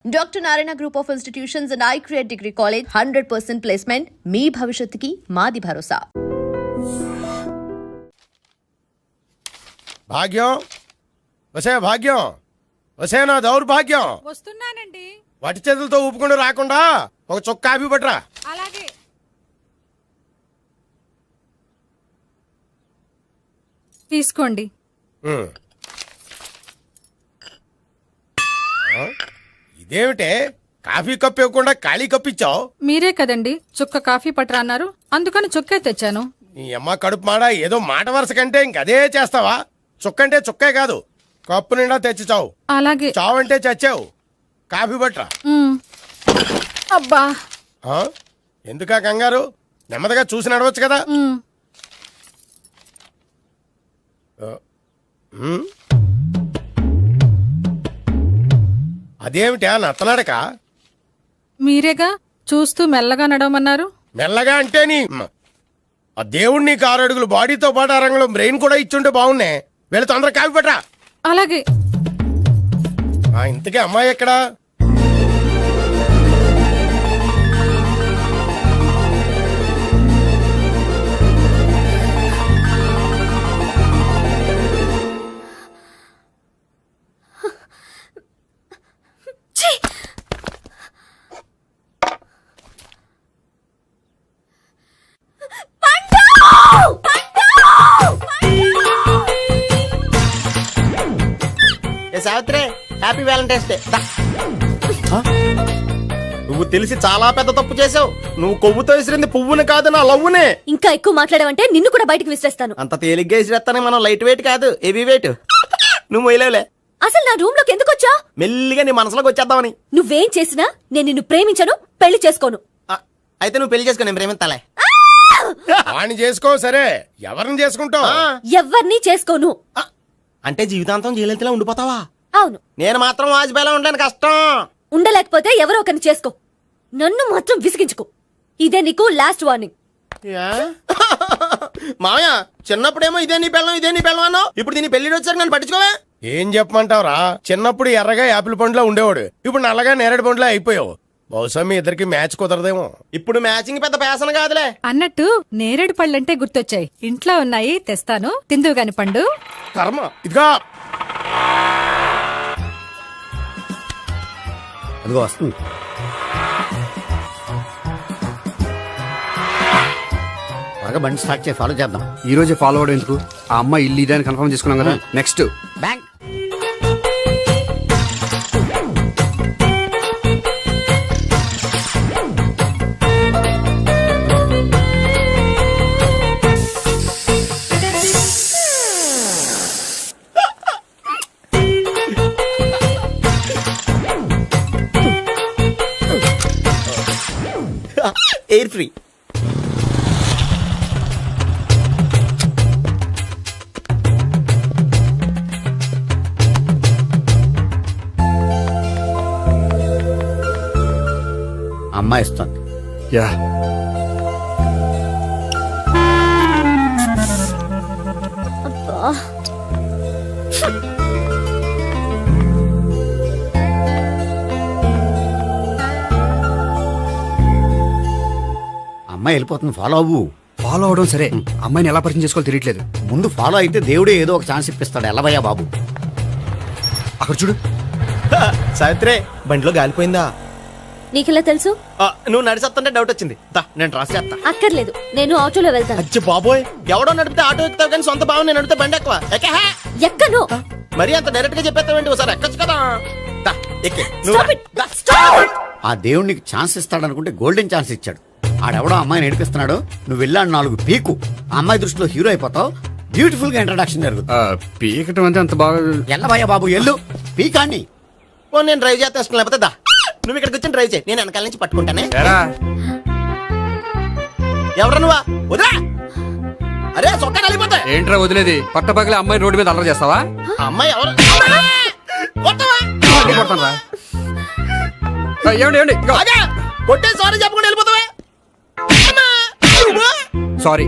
Doctor Narayana group of institutions and iCreate degree college 100% placement మీ భవిష్యత్తుకి మాది భరోసా. భాగ్యం వసే నా దౌర్భాగ్యం. వస్తున్నానండి. వటి చేతులతో ఊపుకుండా రాకుండా ఒక చొక్క కాఫీ పట్టరా. అలాగే. తీసుకోండి. ఇదేమిటే కాఫీ కప్పు ఇవ్వకుండా ఖాళీ కప్పు ఇచ్చావు? మీరే కదండి చుక్క కాఫీ పట్టరా అన్నారు, అందుకని చుక్కే తెచ్చాను. నీ అమ్మ కడుపు మాడ, ఏదో మాట వరుస కంటే ఇంకదే చేస్తావా? చుక్కంటే చుక్కే కాదు, కప్పు నిండా తెచ్చి చావు. అలాగే. చావంటే చచ్చావు. కాఫీ పట్టరా. అబ్బా, ఎందుకా కంగారు? నెమ్మదిగా చూసి నడవచ్చు కదా. అదేమిటా నత్తనడక? మీరేగా చూస్తూ మెల్లగా నడవమన్నారు. మెల్లగా అంటే నీ ఆ దేవుడు నీకు 6 అడుగులు బాడీతో పాటు ఆ రంగంలో బ్రెయిన్ కూడా ఇచ్చుంటే బాగున్నాయి. వీళ్ళు తొందరగా కాఫీ పట్టరా. అలాగే. ఇంతకీ అమ్మాయి ఎక్కడా? Savitri, happy Valentine's day. నువ్వు తెలిసి చాలా పెద్ద తప్పు చేసావు. నువ్వు కొవ్వుతో విసిరింది పువ్వుని కాదు, నా లవ్వునే. ఇంకా ఎక్కువ మాట్లాడావంటే నిన్ను కూడా బయటకు విసిరేస్తాను. అంత తేలిగ్గా విసిరేస్తానే, మనం లైట్ వెయిట్ కాదు, హెవీ వెయిట్. నువ్వు మొయ్యలేవులే. అసలు నా రూమ్ లోకి ఎందుకు వచ్చా? మెల్లిగా నీ మనసులోకి వచ్చేద్దామని. నువ్వేం చేసినా నేను నిన్ను ప్రేమించను, పెళ్లి చేసుకోను. అయితే నువ్వు పెళ్లి చేసుకో, నేను ప్రేమిస్తాలే. వాణ్ణి చేసుకో. సరే, ఎవరిని చేసుకుంటావు? ఎవరిని చేసుకోను. అంటే జీవితాంతం జయలలితలా ఉండిపోతావా? అవును. నేను మాత్రం వాజ్పేయిలా ఉండడానికి కష్టం. ఉండలేకపోతే ఎవరో ఒకరిని చేసుకో, నన్ను మాత్రం విసిగించుకో. ఇదే నీకు లాస్ట్ వార్నింగ్. మామయ్య, చిన్నప్పుడేమో ఇదే నీ పెళ్ళం అన్నావు, ఇప్పుడు దీని పెళ్లి వచ్చాక నన్ను పట్టించుకోవే. ఏం చెప్పమంటావురా? చిన్నప్పుడు ఎర్రగా యాపిల్ పండులో ఉండేవాడు, ఇప్పుడు నల్లగా నేరేడు పండులో అయిపోయావు. బహుశా మీ ఇద్దరికి మ్యాచ్ కుదరదేమో. ఇప్పుడు మ్యాచింగ్ పెద్ద పేసన కాదులే. అన్నట్టు నేరేడు పళ్ళంటే గుర్తొచ్చాయి. ఇంట్లో ఉన్నాయి, తెస్తాను, తిందువు గాని పండు. కర్మ. ఇదిగా అదిగో వస్తుంది. బాగా బండి స్టార్ట్ చేసి ఫాలో చేద్దాం. ఈ రోజే ఫాలో అవడం ఎందుకు? ఆ అమ్మాయి ఇల్లు ఇదని కన్ఫర్మ్ చేసుకున్నాం కదా. Next bank. Air free. అమ్మాయి ఇస్తుంది. యా, అమ్మాయి వెళ్ళిపోతుంది, ఫాలో అవ్వు. ఫాలో అవడం సరే, అమ్మాయిని ఎలా పరిచయం చేసుకోవాలో తెలియట్లేదు. ముందు ఫాలో అయితే దేవుడే ఏదో ఒక ఛాన్స్ ఇప్పిస్తాడు. ఎలవయ్యా బాబు. అక్కడ చూడు. సావిత్రి, బండిలో గాలిపోయిందా? నీకెలా తెలుసు? నువ్వు నడిచేస్తుంటే డౌట్ వచ్చింది. నేను ట్రాస్ చేస్తా. అక్కర్లేదు, నేను ఆటోలో వెళ్తాను. అచ్చి బాబోయ్, ఎవడో నడిపితే ఆటో ఎక్కుతావు కానీ సొంత భావం నేను నడిపితే బండి ఎక్కువ. ఎక్కను. మరి అంత డైరెక్ట్ గా చెప్పేస్తావేంటి? ఒకసారి ఎక్కొచ్చు కదా. ఆ దేవుడు నీకు ఛాన్స్ ఇస్తాడనుకుంటే గోల్డెన్ ఛాన్స్ ఇచ్చాడు. ఆడెవడో అమ్మాయిని నడిపిస్తున్నాడు, నువ్వు వెళ్ళాడు 4 పీకు. ఆ అమ్మాయి దృష్టిలో హీరో అయిపోతావు. బ్యూటిఫుల్ గా ఇంట్రడక్షన్ జరుగుతుంది. పీకటం అంటే అంత బాగా. ఎల్లవయ్యా బాబు, ఎల్లు పీకాన్ని. నేను డ్రైవ్ చేస్తే ఇష్టం లేకపోతే దా, నువ్వు ఇక్కడికి వచ్చి డ్రైవ్ చేయి, నేను వెనకాల నుంచి పట్టుకుంటానే. ఎవరు నువ్వా? వదిలే. అరే చొక్కా కలిపోతా. ఏంట్రా వదిలేది? పట్టపగలే అమ్మాయి రోడ్డు మీద అల్లరి చేస్తావా? అమ్మాయి ఎవరు? కొట్టే సారీ చెప్పకుండా వెళ్ళిపోతావా? సారీ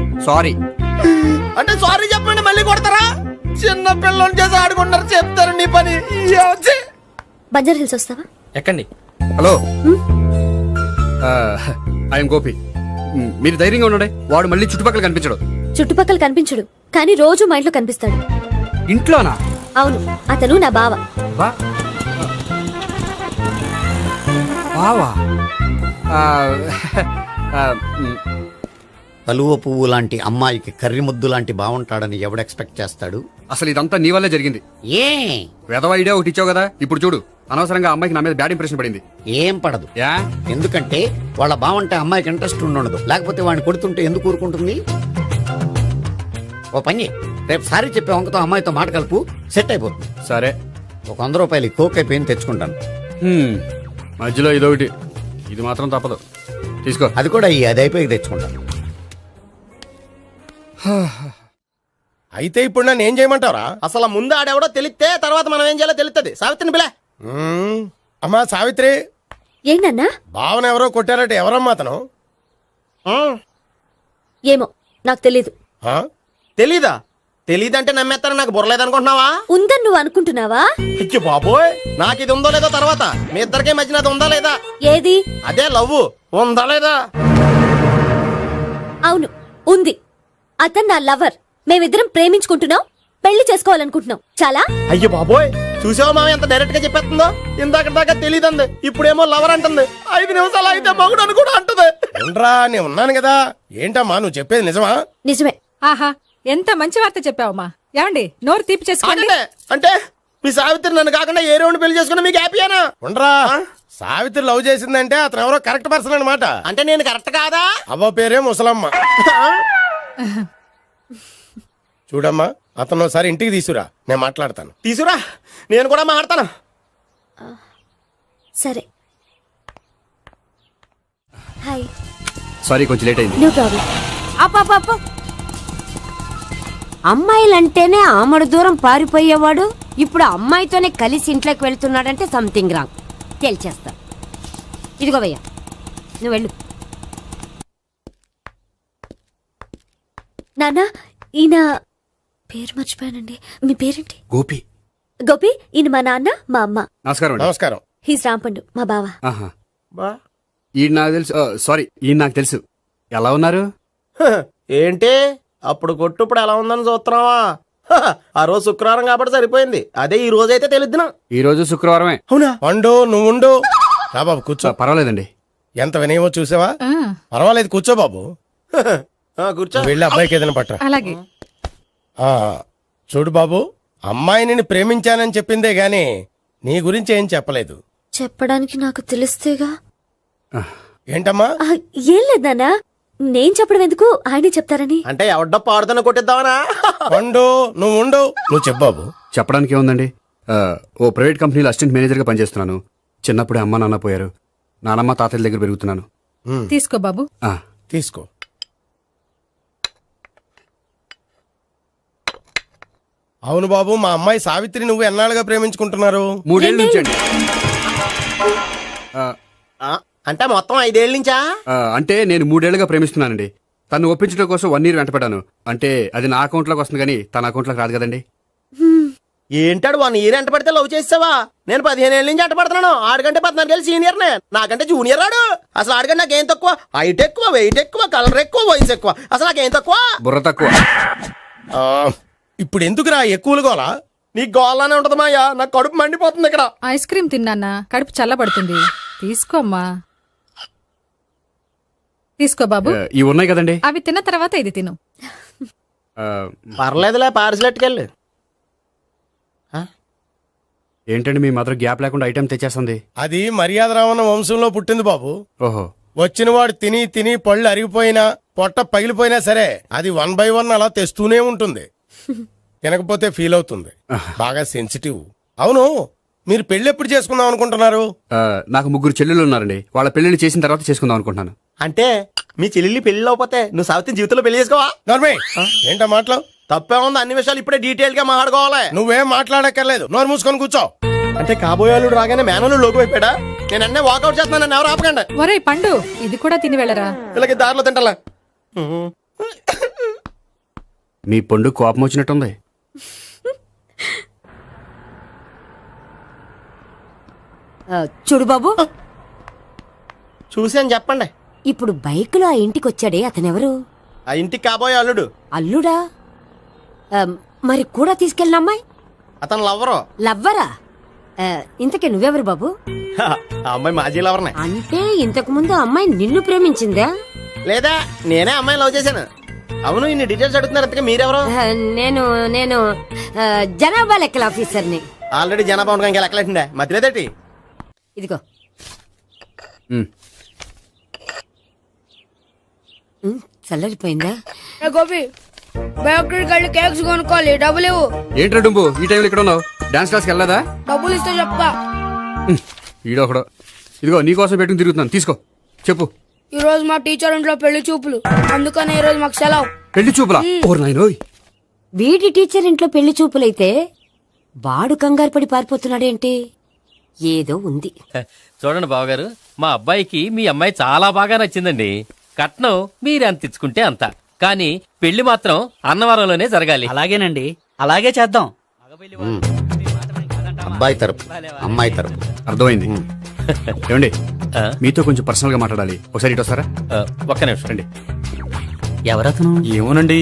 అంటే సారీ చెప్పండి మళ్ళీ కొడతారా? చిన్న పిల్లలు చేసి ఆడుకుంటారు, చెప్తారు నీ పని. బంజారా హిల్స్ వస్తావా? ఎక్కండి. Hello I'm Gopi. మీరు ధైర్యంగా ఉండండి. వాడు మళ్ళీ చుట్టుపక్కల కనిపించడు. చుట్టుపక్కల కనిపించడు, కానీ రోజు మా ఇంట్లో కనిపిస్తాడు. ఇంట్లోనా? అవును, అతను నా బావ. బా- బావా? ఆ, ఆ, కలువ పువ్వు లాంటి అమ్మాయికి కర్రి ముద్దు లాంటి బాగుంటాడని ఎవడు ఎక్స్పెక్ట్ చేస్తాడు? అసలు ఇదంతా నీ వల్లే జరిగింది. ఏ వెధవ ఐడియా ఒకటి ఇచ్చావు కదా, ఇప్పుడు చూడు. అనవసరంగా అమ్మాయికి నా మీద బ్యాడ్ ఇంప్రెషన్ పడింది. ఏం పడదు. యా? ఎందుకంటే వాళ్ళ బావంటే అమ్మాయికి ఇంట్రెస్ట్ ఉండదు. లేకపోతే వాడిని కొడుతుంటే ఎందుకు ఊరుకుంటుంది? ఓ పని, రేపు సారీ చెప్పే వంకతో అమ్మాయితో మాట కలుపు, సెట్ అయిపోతుంది. సరే. ఒక 100 రూపాయలు కోక్ అయిపోయింది, తెచ్చుకుంటాను. మధ్యలో ఇదొకటి, ఇది మాత్రం తప్పదు. తీసుకో. అది కూడా అది అయిపోయి తెచ్చుకుంటాను. అయితే ఇప్పుడు నన్ను ఏం చేయమంటావరా? అసలు ముందు ఆడెవడో తెలిస్తే తర్వాత మనం ఏం చేయాలో తెలుస్తుంది. సావిత్రిని పిల్ల. అమ్మా సావిత్రి, ఏంటన్నా? భావన ఎవరో కొట్టారట, ఎవరమ్మా అతను? ఏమో నాకు తెలీదు. ఆ? తెలీదా? తెలీదంటే నమ్మేస్తారని నాకు బుర్రలేదనుకుంటున్నావా? ఉందని నువ్వు అనుకుంటున్నావా? అయ్యో బాబోయ్, నాకు ఇది ఉందో లేదో తర్వాత. మీ ఇద్దరికే మధ్యన అది ఉందా లేదా? ఏది? అదే లవ్ ఉందా లేదా? అవును, ఉంది. అతను నా లవర్. మేమిద్దరం ప్రేమించుకుంటున్నాం, పెళ్లి చేసుకోవాలనుకుంటున్నాం. చాలా. అయ్యో బాబోయ్, చూసావా మామ ఎంత డైరెక్ట్ గా చెప్పేస్తుందో? ఇందాక దాకా తెలియదండి, ఇప్పుడేమో లవర్ అంటుంది. 5 నిమిషాలు అయితే మగుడు అని కూడా అంటుంది. ఉండరా, నేను ఉన్నాను కదా. ఏంటమ్మా నువ్వు చెప్పేది నిజమా? నిజమే. ఆహా, ఎంత మంచి వార్త చెప్పావమ్మా. ఏమండి, నోరు తీపి చేసుకోండి. అంటే మీ సావిత్రి నన్ను కాకుండా ఏ రౌండ్ పెళ్లి చేసుకున్నా మీకు హ్యాపీయేనా? ఉండరా, సావిత్రి లవ్ చేసిందంటే అతను ఎవరో కరెక్ట్ పర్సన్ అనమాట. అంటే నేను కరెక్ట్ కాదా? అవ్వ పేరే ముసలమ్మ. చూడమ్మా, అతను ఒకసారి ఇంటికి తీసుకురా, నేను మాట్లాడతాను. తీసురా, నేను కూడా మాట్లాడతాను. సరే. హాయ్. సారీ, కొంచెం లేట్ అయింది. No problem. అప్ప అమ్మాయిలంటేనే ఆమడు దూరం పారిపోయేవాడు ఇప్పుడు అమ్మాయితోనే కలిసి ఇంట్లోకి వెళ్తున్నాడంటే సంథింగ్ రాంగ్. తేల్చేస్తా. ఇదిగో భయ్యా, నువ్వు వెళ్ళు. నాన్న, ఈయన పేరు మర్చిపోయానండి. మీ పేరేంటి? గోపి. గోపి. ఈయన మా నాన్న, మా అమ్మ. నమస్కారం అండి. నమస్కారం. హీస్ రాంపండు, మా బావ. ఆహా. బా ఈయన నాకు తెలుసు. సారీ, ఈయన నాకు తెలుసు. ఎలా ఉన్నారు? ఏంటి అప్పుడు కొట్టు ఇప్పుడు ఎలా ఉందని చూస్తున్నావా? ఆ రోజు శుక్రవారం కాబట్టి సరిపోయింది. అదే ఈ రోజు అయితే తెలుద్దునా. ఈ రోజు శుక్రవారమే. అవునా? పండు నువ్వు ఉండు. రా బాబు కూర్చో. పర్వాలేదండి. ఎంత వినయమో చూసావా? ఆ, పర్వాలేదు, కూర్చో బాబు. కూర్చో. నువ్వు వెళ్ళి అబ్బాయికి ఏదైనా పట్టరా. అలాగే. ఆ, చూడు బాబు, అమ్మాయి నిన్ను ప్రేమించానని చెప్పిందే గాని నీ గురించి ఏం చెప్పలేదు. చెప్పడానికి నాకు తెలిస్తేగా. ఏంటమ్మా? ఆ, ఏం లేదు నాన్న, నేను చెప్పడం ఎందుకు, ఆయనే చెప్తారని. అంటే ఎవడ్డో పాడుతున్న కొట్టిద్దామనా? పండు నువ్వు ఉండు. నువ్వు చెప్పు బాబు. చెప్పడానికి ఏముందండి, ఓ ప్రైవేట్ కంపెనీలో అసిస్టెంట్ మేనేజర్గా పనిచేస్తున్నాను. చిన్నప్పుడే అమ్మ నాన్న పోయారు. నానమ్మ తాతయ్య దగ్గర పెరుగుతున్నాను. తీసుకో బాబు. ఆ, తీసుకో. అవును బాబు, మా అమ్మాయి సావిత్రి నువ్వు ఎన్నాళ్ళుగా ప్రేమించుకుంటున్నారు? 3 ఏళ్ళ నుంచి అండి. అంటే మొత్తం 5 ఏళ్ళ నుంచా? అంటే నేను 3 ఏళ్ళుగా ప్రేమిస్తున్నానండి. తను ఒప్పించడం కోసం 1 year వెంటపడ్డాను. అంటే అది నా అకౌంట్లోకి వస్తుంది కానీ తన అకౌంట్లోకి రాదు కదండి. ఏంటాడు 1 year ఎంట పడితే లవ్ చేసావా? నేను 15 ఏళ్ళ నుంచి ఎంట పడుతున్నాను. ఆడికంటే 14 ఏళ్ళు సీనియర్ నే, నాకంటే జూనియర్ ఆడు. అసలు ఆడికంటే నాకేం తక్కువ? హైట్ ఎక్కువ, వెయిట్ ఎక్కువ, కలర్ ఎక్కువ, వయసు ఎక్కువ. అసలు నాకేం తక్కువ? బుర్ర తక్కువ. ఆ, ఇప్పుడు ఎందుకురా ఎక్కువలు గోలా? నీకు గోళ్ళనే ఉంటది మాయా, నాకు కడుపు మండిపోతుంది ఇక్కడ. ఐస్ క్రీమ్ తిన్నానా, కడుపు చల్లబడుతుంది. తీసుకోమ్మా. తీసుకో బాబు. ఇవి ఉన్నాయి కదండి. అవి తిన్న తర్వాత ఇది తిను. ఆ, పర్లేదులే, పార్సిల్ ఎట్టుకెళ్ళి. ఏంటండి మీ మదర్ గ్యాప్ లేకుండా ఐటెం తెచ్చేస్తుంది? అది మర్యాద రావణ వంశంలో పుట్టింది బాబు. ఓహో. వచ్చినవాడు తిని తిని పళ్ళు అరిగిపోయినా పొట్ట పగిలిపోయినా సరే అది 1 by 1 అలా తెస్తూనే ఉంటుంది. తినకపోతే ఫీల్ అవుతుంది. బాగా సెన్సిటివ్. అవును, మీరు పెళ్లి ఎప్పుడు చేసుకుందాం అనుకుంటున్నారు? నాకు 3 చెల్లెళ్ళు ఉన్నారండి. వాళ్ళ పెళ్లిళ్ళు చేసిన తర్వాత చేసుకుందాం అనుకుంటున్నాను. అంటే మీ చెల్లెల్ని పెళ్లి లేకపోతే నువ్వు సావిత్రి జీవితంలో పెళ్లి చేసుకోవా? నోర్మే, ఏంటా మాటలు? తప్పే ఉంది, అన్ని విషయాలు ఇప్పుడే డీటెయిల్ గా మాట్లాడుకోవాలి. నువ్వేం మాట్లాడక్కర్లేదు, నోరు మూసుకొని కూర్చో. అంటే కాబోయేవాళ్ళు రాగానే మేనలు లోకి అయిపోయాడా? నేను అన్నీ వాకౌట్ చేస్తున్నాను, నన్ను ఎవరు ఆపకండి. ఒరే పండు, ఇది కూడా తిని వెళ్ళరా. వీళ్ళకి దారిలో తింటలే. మీ పండు కోపం వచ్చినట్టుంది. చూడు బాబు, చూసాను చెప్పండి. ఇప్పుడు బైకులో ఆ ఇంటికి వచ్చాడే అతనెవరు? ఆ ఇంటికి కాబోయే అల్లుడు. అల్లుడా? ఆ, మరి కూడా తీసుకెళ్ళిన అమ్మాయి అతను లవ్వరు. లవ్వరా? ఇంతకే నువ్వెవరు బాబు? ఆ అమ్మాయి మాజీ లవర్నే. అంటే ఇంతకు ముందు ఆ అమ్మాయి నిన్ను ప్రేమించిందా? లేదా నేనే అమ్మాయి లవ్ చేశాను. అవును, ఇన్ని డీటెయిల్స్ అడుగుతున్నారు. అంతగా మీరెవరు? నేను నేను జనాభా లెక్కల ఆఫీసర్ని. ఆల్రెడీ జనాభా ఉండగా ఇంకా లెక్కలేటండే మధ్యలేదేటి. ఇదిగో. చల్లరిపోయిందా? గోపి బయోక్రెడిట్ కార్డు కేక్స్ కొనుక్కోవాలి, డబ్బులు ఇవ్వు. ఏంట్రా డుంబు ఈ టైంలో ఇక్కడ ఉన్నావు? డాన్స్ క్లాస్కి వెళ్ళదా? డబ్బులు ఇస్తే చెప్తా. ఈడొకడు. ఇదిగో నీకోసం పెట్టుకుని తిరుగుతున్నాను, తీసుకో. చెప్పు. ఈ రోజు మా టీచర్ ఇంట్లో పెళ్లి చూపులు, అందుకనే ఈ రోజు మాకు సెలవు. పెళ్లి చూపులా? ఓర్ నాయనోయ్. వీడి టీచర్ ఇంట్లో పెళ్లి చూపులైతే వాడు కంగారు పడి పారిపోతున్నాడేంటి? ఏదో ఉంది. చూడండి బావగారు, మా అబ్బాయికి మీ అమ్మాయి చాలా బాగా నచ్చిందండి. కట్నం మీరు ఎంత ఇచ్చుకుంటే అంత, కానీ పెళ్లి మాత్రం అన్నవరంలోనే జరగాలి. అలాగేనండి, అలాగే చేద్దాం. అబ్బాయి తరపు అమ్మాయి తరపు. అర్థమైంది. ఏమండి ఆ? మీతో కొంచెం పర్సనల్ గా మాట్లాడాలి, ఒకసారి ఇటు వస్తారా? ఒక్క నిమిషం రండి. ఎవరతను? ఏమోనండి.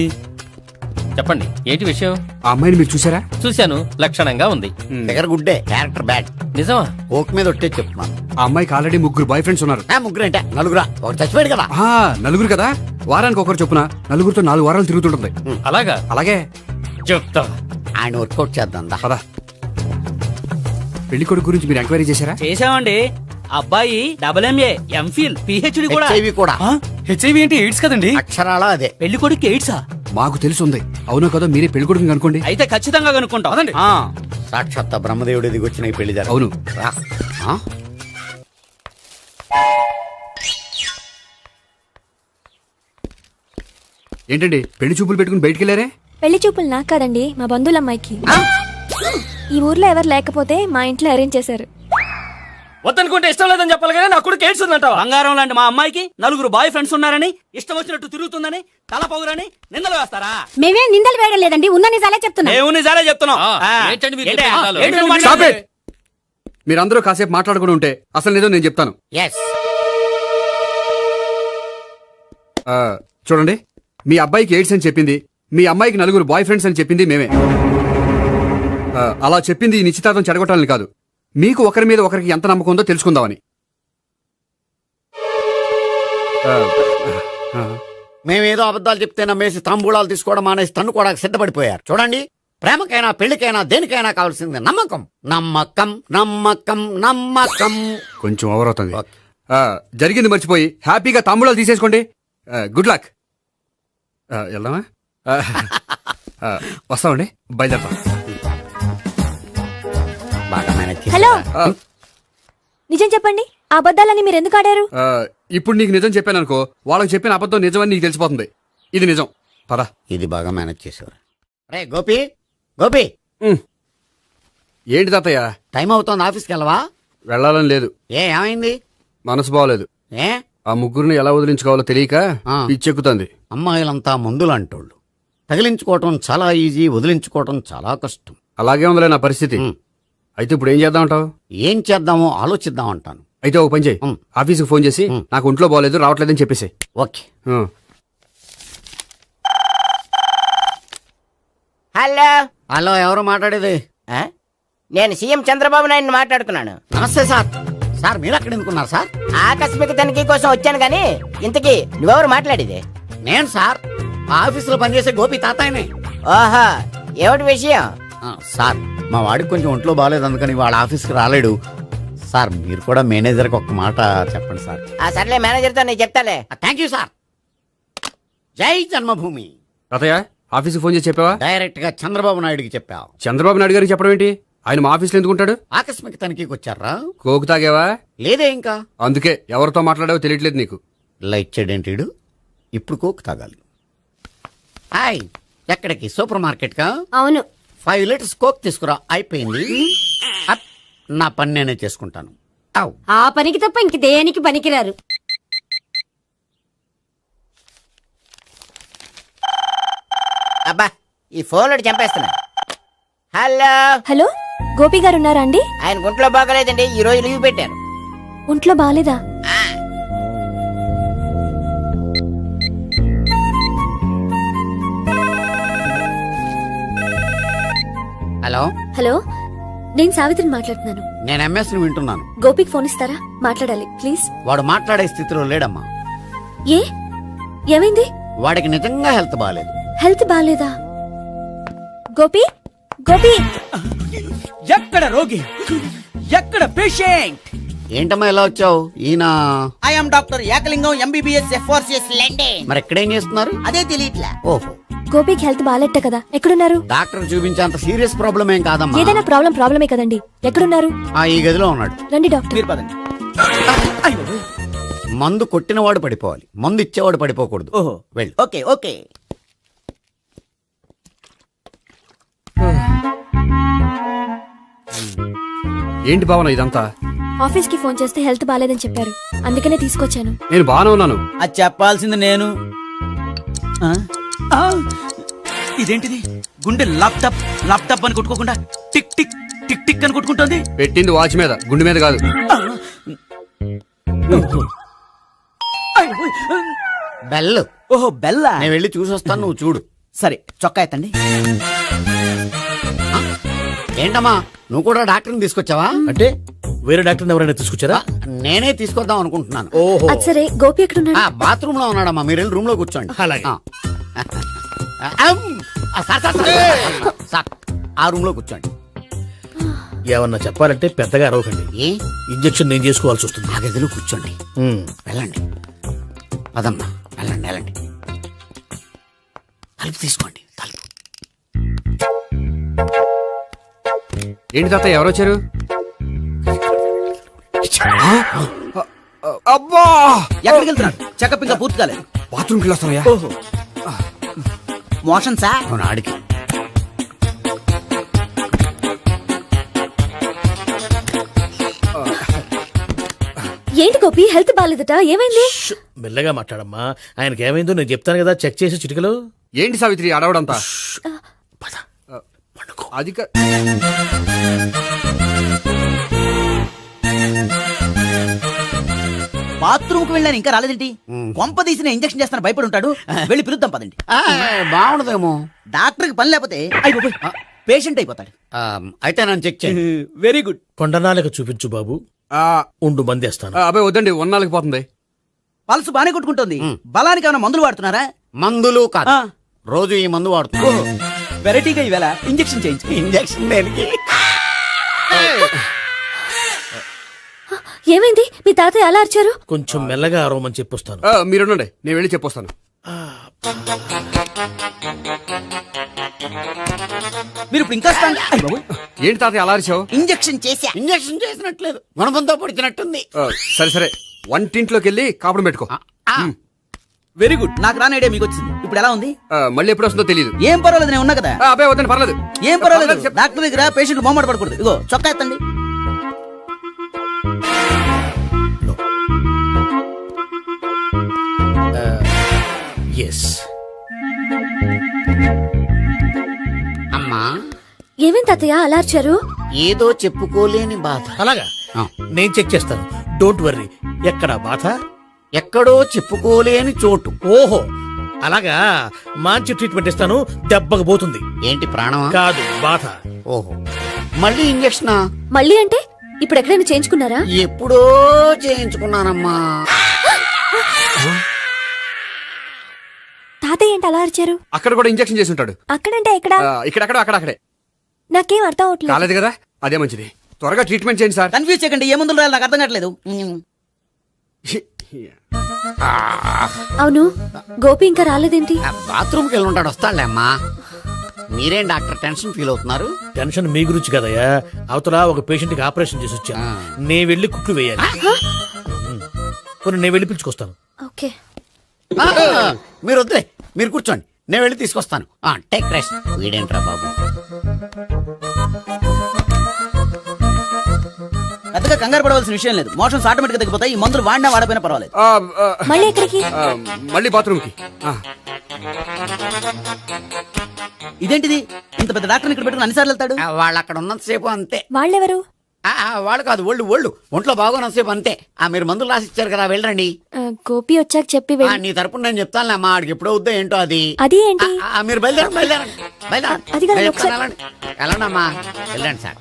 చెప్పండి, ఏంటి విషయం? ఆ అమ్మాయిని మీరు చూసారా? చూశాను, లక్షణంగా ఉంది. ఫిగర్ గుడ్డే, క్యారెక్టర్ బ్యాడ్. నిజమా? ఓక్ మీద ఒట్టే చెప్తున్నాను. ఆ అమ్మాయికి ఆల్రెడీ 3 బాయ్ ఫ్రెండ్స్ ఉన్నారు. ముగ్గురు అంటే నలుగురా? ఒకటి చచ్చిపోయాడు కదా. ఆ, నలుగురు కదా, వారానికి ఒకరు చొప్పున నలుగురితో 4 వారాలు తిరుగుతుంటుంది. అలాగా? అలాగే. చెప్తా. ఆయన వర్కౌట్ చేద్దాం దా. పదా. పెళ్లి కొడుకు గురించి మీరు ఎంక్వైరీ చేశారా? చేసామండి. అబ్బాయి MA, MPhil, PhD కూడా. HIV కూడా. హెచ్ఐవి ఏంటి? ఎయిడ్స్ కదండి. అక్షరాలా అదే. పెళ్లి కొడుకు ఎయిడ్సా? మాకు తెలుసుంది. అవునో కదా, మీరే పెళ్లి కొడుకుని అనుకోండి. అయితే ఖచ్చితంగా కనుక్కుంటాం. అదండి. సాక్షాత్ బ్రహ్మదేవుడి దిగి వచ్చిన ఈ పెళ్లి జరగదు. అవును. రా. ఆ? ఏంటండి పెళ్లి చూపులు పెట్టుకుని బయటికి వెళ్ళారే? పెళ్లి చూపులు నాకు కాదండి, మా బంధువుల అమ్మాయికి. ఈ ఊర్లో ఎవరు లేకపోతే మా ఇంట్లో అరేంజ్ చేశారు. వద్దనుకుంటే ఇష్టం లేదని చెప్పాలి కదా, నా కొడుకు ఎయిడ్స్ ఉందంటావా? బంగారం లాంటి మా అమ్మాయికి 4 బాయ్ ఫ్రెండ్స్ ఉన్నారని, ఇష్టం వచ్చినట్టు తిరుగుతుందని, తల పౌరని నిందలు వేస్తారా? మేమేం నిందలు వేయడం లేదండి, ఉన్న నిజాలే చెప్తున్నా. మేము నిజాలే చెప్తున్నాం. ఏంటండి మీరు ఏంటి? చెప్పే నిజాలు? ఏంటి నువ్వు Stop మాట్లాడేది? it! మీరందరూ కాసేపు మాట్లాడుకుని ఉంటే అసలు ఏదో నేను చెప్తాను. Yes. చూడండి, మీ అబ్బాయికి ఎయిడ్స్ అని చెప్పింది, మీ అమ్మాయికి 4 బాయ్ ఫ్రెండ్స్ అని చెప్పింది మేమే. అలా చెప్పింది ఈ నిశ్చితార్థం చెడగొట్టాలని కాదు, మీకు ఒకరి మీద ఒకరికి ఎంత నమ్మకం ఉందో తెలుసుకుందామని. మేమేదో అబద్ధాలు చెప్తే నమ్మేసి తాంబూలాలు తీసుకోవడం మానేసి తన్నుకోవడానికి సిద్ధపడిపోయారు. చూడండి, ప్రేమకైనా పెళ్లికైనా దేనికైనా కావాల్సింది నమ్మకం. నమ్మకం నమ్మకం నమ్మకం. కొంచెం ఓవర్ అవుతుంది. జరిగింది మర్చిపోయి హ్యాపీగా తమ్ముళ్ళు తీసేసుకోండి. Good luck. వెళ్దామా? వస్తామండి, బయలుదేరతాం. బాగా మేనేజ్ చేశారా? హలో, నిజం చెప్పండి, ఆ అబద్ధాలని మీరు ఎందుకు ఆడారు? ఇప్పుడు నీకు నిజం చెప్పాను అనుకో, వాళ్ళకి చెప్పిన అబద్ధం నిజమని నీకు తెలిసిపోతుంది. ఇది నిజం. పద. ఇది బాగా మేనేజ్ చేసేవారు. రే గోపి, గోపి, ఏంటి తాతయ్య? టైం అవుతోంది, ఆఫీస్కి వెళ్ళవా? వెళ్ళాలని లేదు. ఏమైంది? మనసు బాగోలేదు. ఏ ఆ ముగ్గురిని ఎలా వదిలించుకోవాలో తెలియక పిచ్చెక్కుతుంది. అమ్మాయిలంతా మందులాంటోళ్ళు. తగిలించుకోవటం చాలా ఈజీ, వదిలించుకోవటం చాలా కష్టం. అలాగే ఉందిలే నా పరిస్థితి. అయితే ఇప్పుడు ఏం చేద్దామంటావు? ఏం చేద్దామో ఆలోచిద్దాం అంటాను. అయితే ఒక పని చేయి, ఆఫీస్కి ఫోన్ చేసి నాకు ఒంట్లో బాగోలేదు రావట్లేదని చెప్పేసి. ఓకే. హలో. హలో, ఎవరు మాట్లాడేది? నేను సీఎం చంద్రబాబు నాయుడు మాట్లాడుతున్నాను. నమస్తే సార్. సార్ మీరు అక్కడ ఎందుకున్నారు సార్? ఆకస్మిక తనిఖీ కోసం వచ్చాను గానీ ఇంతకీ నువ్వెవరు మాట్లాడేది? నేను సార్, ఆ ఆఫీసులో పనిచేసే గోపి తాతాయనే. ఓహో, ఏమిటి విషయం? సార్, మా వాడికి కొంచెం ఒంట్లో బాగాలేదు, అందుకని వాళ్ళ ఆఫీస్కి రాలేడు. సార్, మీరు కూడా మేనేజర్కి ఒక్క మాట చెప్పండి సార్. సర్లే, మేనేజర్తో నేను చెప్తాలే. Thank you sir. జై జన్మభూమి. తాతయ్య, ఆఫీస్కి ఫోన్ చేసి చెప్పావా? డైరెక్ట్ గా చంద్రబాబు నాయుడుకి చెప్పావు. చంద్రబాబు నాయుడు గారికి చెప్పడం ఏంటి? ఆయన మా ఆఫీస్లో ఎందుకుంటాడు? ఆకస్మిక తనిఖీకి వచ్చారా? కోకు తాగావా? లేదే ఇంకా. అందుకే ఎవరితో మాట్లాడావో తెలియట్లేదు నీకు. లైట్ చేయడేంటిడు? ఇప్పుడు కోక్ తాగాలి. హాయ్, ఎక్కడికి? సూపర్ మార్కెట్ కా? అవును. 5 లీటర్స్ కోక్ తీసుకురా. అయిపోయింది. అప్, నా పని నేనే చేసుకుంటాను. అవ్. ఆ పనికి తప్ప ఇంక దేనికి పనికిరారు. అబ్బా, ఈ ఫోన్ చంపేస్తున్నా. హలో. హలో, గోపి గారు ఉన్నారా అండి? ఆయన గుంట్లో బాగలేదండి, ఈ రోజు లీవ్ పెట్టారు. ఒంట్లో బాగాలేదా? హలో, నేను సావిత్రిని మాట్లాడుతున్నాను. నేను ఎంఎస్ ని వింటున్నాను. గోపికి ఫోన్ ఇస్తారా? మాట్లాడాలి ప్లీజ్. వాడు మాట్లాడే స్థితిలో లేడమ్మా. ఏ ఏమైంది? వాడికి నిజంగా హెల్త్ బాగాలేదు. హెల్త్ బాగాలేదా? గోపి, గోపి, ఎక్కడ రోగి, ఎక్కడ పేషెంట్? ఏంటమ్మా ఎలా వచ్చావు? ఈయన I'm doctor Ekalingam MBBS FRCS London. మరి ఎక్కడేం చేస్తున్నారు? అదే తెలియట్లా. ఓహో, గోపికి హెల్త్ బాగాలేట కదా, ఎక్కడున్నారు? డాక్టర్ చూపించేంత సీరియస్ ప్రాబ్లం ఏం కాదమ్మా. ఏదైనా ప్రాబ్లమే కదండి. ఎక్కడున్నారు? ఈ గదిలో ఉన్నాడు. రండి డాక్టర్. మీరు పదండి. అయ్యో. మందు కొట్టినవాడు పడిపోవాలి, మందు ఇచ్చేవాడు పడిపోకూడదు. ఓహో, వెళ్ళు. Okay okay. ఏంటి భావన ఇదంతా? ఆఫీస్ కి ఫోన్ చేస్తే హెల్త్ బాగాలేదని చెప్పారు, అందుకనే తీసుకొచ్చాను. నేను బాగానే ఉన్నాను. అది చెప్పాల్సింది నేను. ఆ? ఆ! ఇదేంటిది? గుండె ల్యాప్టాప్ ల్యాప్టాప్ అని కొట్టుకోకుండా టిక్ టిక్ టిక్ టిక్ అని కొట్టుకుంటుంది. పెట్టింది వాచ్ మీద, గుండె మీద కాదు. బెల్. ఓహో, బెల్లా. నేను వెళ్ళి చూసొస్తాను, నువ్వు చూడు. సరే, చొక్కా ఎత్తండి. ఏంటమ్మా, నువ్వు కూడా డాక్టర్ని తీసుకొచ్చావా? అంటే వేరే డాక్టర్ ఎవరైనా తీసుకొచ్చారా? నేనే తీసుకొద్దాం అనుకుంటున్నాను. ఓహో, అది సరే, గోపి ఎక్కడున్నాడు? బాత్రూమ్ లో ఉన్నాడమ్మా, మీరు వెళ్ళి రూమ్ లో కూర్చోండి. అలాగే. సార్, ఆ రూమ్ లో కూర్చోండి. ఏమన్నా చెప్పాలంటే పెద్దగా అరవకండి. ఏ ఇంజెక్షన్ నేను చేసుకోవాల్సి వస్తుంది. ఆ గదిలో కూర్చోండి. వెళ్ళండి, పదమ్మా, వెళ్ళండి వెళ్ళండి. తలుపు తీసుకోండి, తలుపు. ఏంటి తాత, ఎవరు వచ్చారు? అబ్బా, ఎక్కడికి వెళ్తున్నాడు? చెకప్ ఇంకా పూర్తి కాలేదు. బాత్రూమ్కి వెళ్ళొస్తానయ్యా. ఓహో, మోషన్ సార్. అవును, ఆడికి. ఏంటి గోపి, హెల్త్ బాగాలేదట, ఏమైంది? మెల్లగా మాట్లాడమ్మా. ఆయనకి ఏమైందో నేను చెప్తాను కదా, చెక్ చేసి చిటికలు. ఏంటి సావిత్రి అడవడంతా? అది బాత్రూమ్ కు వెళ్ళాను, ఇంకా రాలేదేంటి? కొంప తీసిన ఇంజక్షన్ చేస్తాను భయపడి ఉంటాడు. వెళ్ళి పిలుద్దాం పదండి. బాగుండదేమో. డాక్టర్ కి పని లేకపోతే పేషెంట్ అయిపోతాడు. అయితే నన్ను చెక్ చేయండి. Very good. కొండనాలకు చూపించు బాబు. ఉండు మందేస్తాను. అబ్బాయి వద్దండి, ఉన్నాళ్ళకి పోతుంది. పల్స్ బానే కొట్టుకుంటుంది. బలానికి ఏమైనా మందులు వాడుతున్నారా? మందులు కాదు, రోజు ఈ మందు వాడుతున్నా. వెరైటీగా ఈవేళ ఇంజక్షన్ చేయించు. ఇంజక్షన్ దేనికి? ఏమైంది? మీ తాతయ్య అలా అరిచారు? కొంచెం మెల్లగా అరవమని చెప్పొస్తాను. మీరుండండి, నేను వెళ్ళి చెప్పొస్తాను. మీరు ఇప్పుడు ఇంకా ఏంటి తాత అలా అరిచావు? ఇంజక్షన్ చేసా. ఇంజక్షన్ చేసినట్లేదు, గుణపంతో పొడిచినట్టుంది. సరే సరే, వంటింట్లోకి వెళ్ళి కాపుడు పెట్టుకో. Very good. నాకు రాని ఐడియా మీకు వచ్చింది. ఇప్పుడు ఎలా ఉంది? మళ్ళీ ఎప్పుడు వస్తుందో తెలియదు. ఏం పర్వాలేదు, నేను ఉన్నా కదా. అబ్బాయి వద్దండి, పర్లేదు. ఏం పర్వాలేదు. డాక్టర్ దగ్గర పేషెంట్ మొహమాట పడకూడదు. ఇగో చొక్కా ఎత్తండి. ఎస్. అమ్మా, ఏమేం తాతయ్య అలా అరిచారు? ఏదో చెప్పుకోలేని బాధ. అలాగా, నేను చెక్ చేస్తాను. Don't worry. ఎక్కడ బాధ? ఎక్కడో చెప్పుకోలేని చోటు. ఓహో, అలాగా. మంచి ట్రీట్మెంట్ ఇస్తాను, దెబ్బకు పోతుంది. ఏంటి, ప్రాణమా? కాదు, బాధ. ఓహో, మళ్ళీ ఇంజక్షనా? మళ్ళీ అంటే ఇప్పుడు ఎక్కడైనా చేయించుకున్నారా? ఎప్పుడో చేయించుకున్నానమ్మా. తాతయ్య ఏంటి అలా అరిచారు? అక్కడ కూడా ఇంజక్షన్ చేసి ఉంటాడు. అక్కడంటే ఎక్కడ? ఇక్కడక్కడ అక్కడక్కడే. నాకేం అర్థం అవట్లేదు. కాలేదు కదా, అదే మంచిది. త్వరగా ట్రీట్మెంట్ చేయండి సార్. కన్ఫ్యూజ్ చేయకండి. ఏ మందులు రాయాలి నాకు అర్థం కావట్లేదు. అవును, గోపి ఇంకా రాలేదేంటి? బాత్రూమ్కి వెళ్ళి ఉంటాడు, వస్తాడులే అమ్మా. మీరేం డాక్టర్ టెన్షన్ ఫీల్ అవుతున్నారు? టెన్షన్ మీ గురించి కదయ్యా. అవతల ఒక పేషెంట్ కి ఆపరేషన్ చేసి వచ్చా. నేను వెళ్ళి కుట్లు వేయాలి. నేను వెళ్ళి పిలుచుకొస్తాను. ఓకే. మీరు వద్దులే, మీరు కూర్చోండి, నేను వెళ్ళి తీసుకొస్తాను. Take rest. వీడేంట్రా బాబు, పెద్దగా కంగారు పడవలసిన విషయం లేదు. మోషన్స్ ఆటోమేటిక్ గా తగ్గిపోతాయి. ఈ మందులు వాడినా వాడపోయినా పర్వాలేదు. మళ్ళీ ఎక్కడికి? మళ్ళీ బాత్రూమ్కి. ఇదేంటిది? ఇంత పెద్ద డాక్టర్ ఇక్కడ పెట్టుకుని అన్నిసార్లు వెళ్తాడు? వాళ్ళు అక్కడ ఉన్నంతసేపు అంతే. వాళ్ళెవరు? వాళ్ళు కాదు ఒళ్ళు ఒంట్లో బాగోనసేపు అంతే. మీరు మందులు రాసిచ్చారు కదా, వెళ్ళండి. గోపి వచ్చాక చెప్పి నీ తరపున నేను చెప్తానులే అమ్మా, ఆడికి ఎప్పుడు అవుద్దో ఏంటో అది. అది ఏంటి? మీరు బయలుదేరండి. అది కాదు, ఒకసారి- వెళ్ళండి అమ్మా, వెళ్ళండి సార్.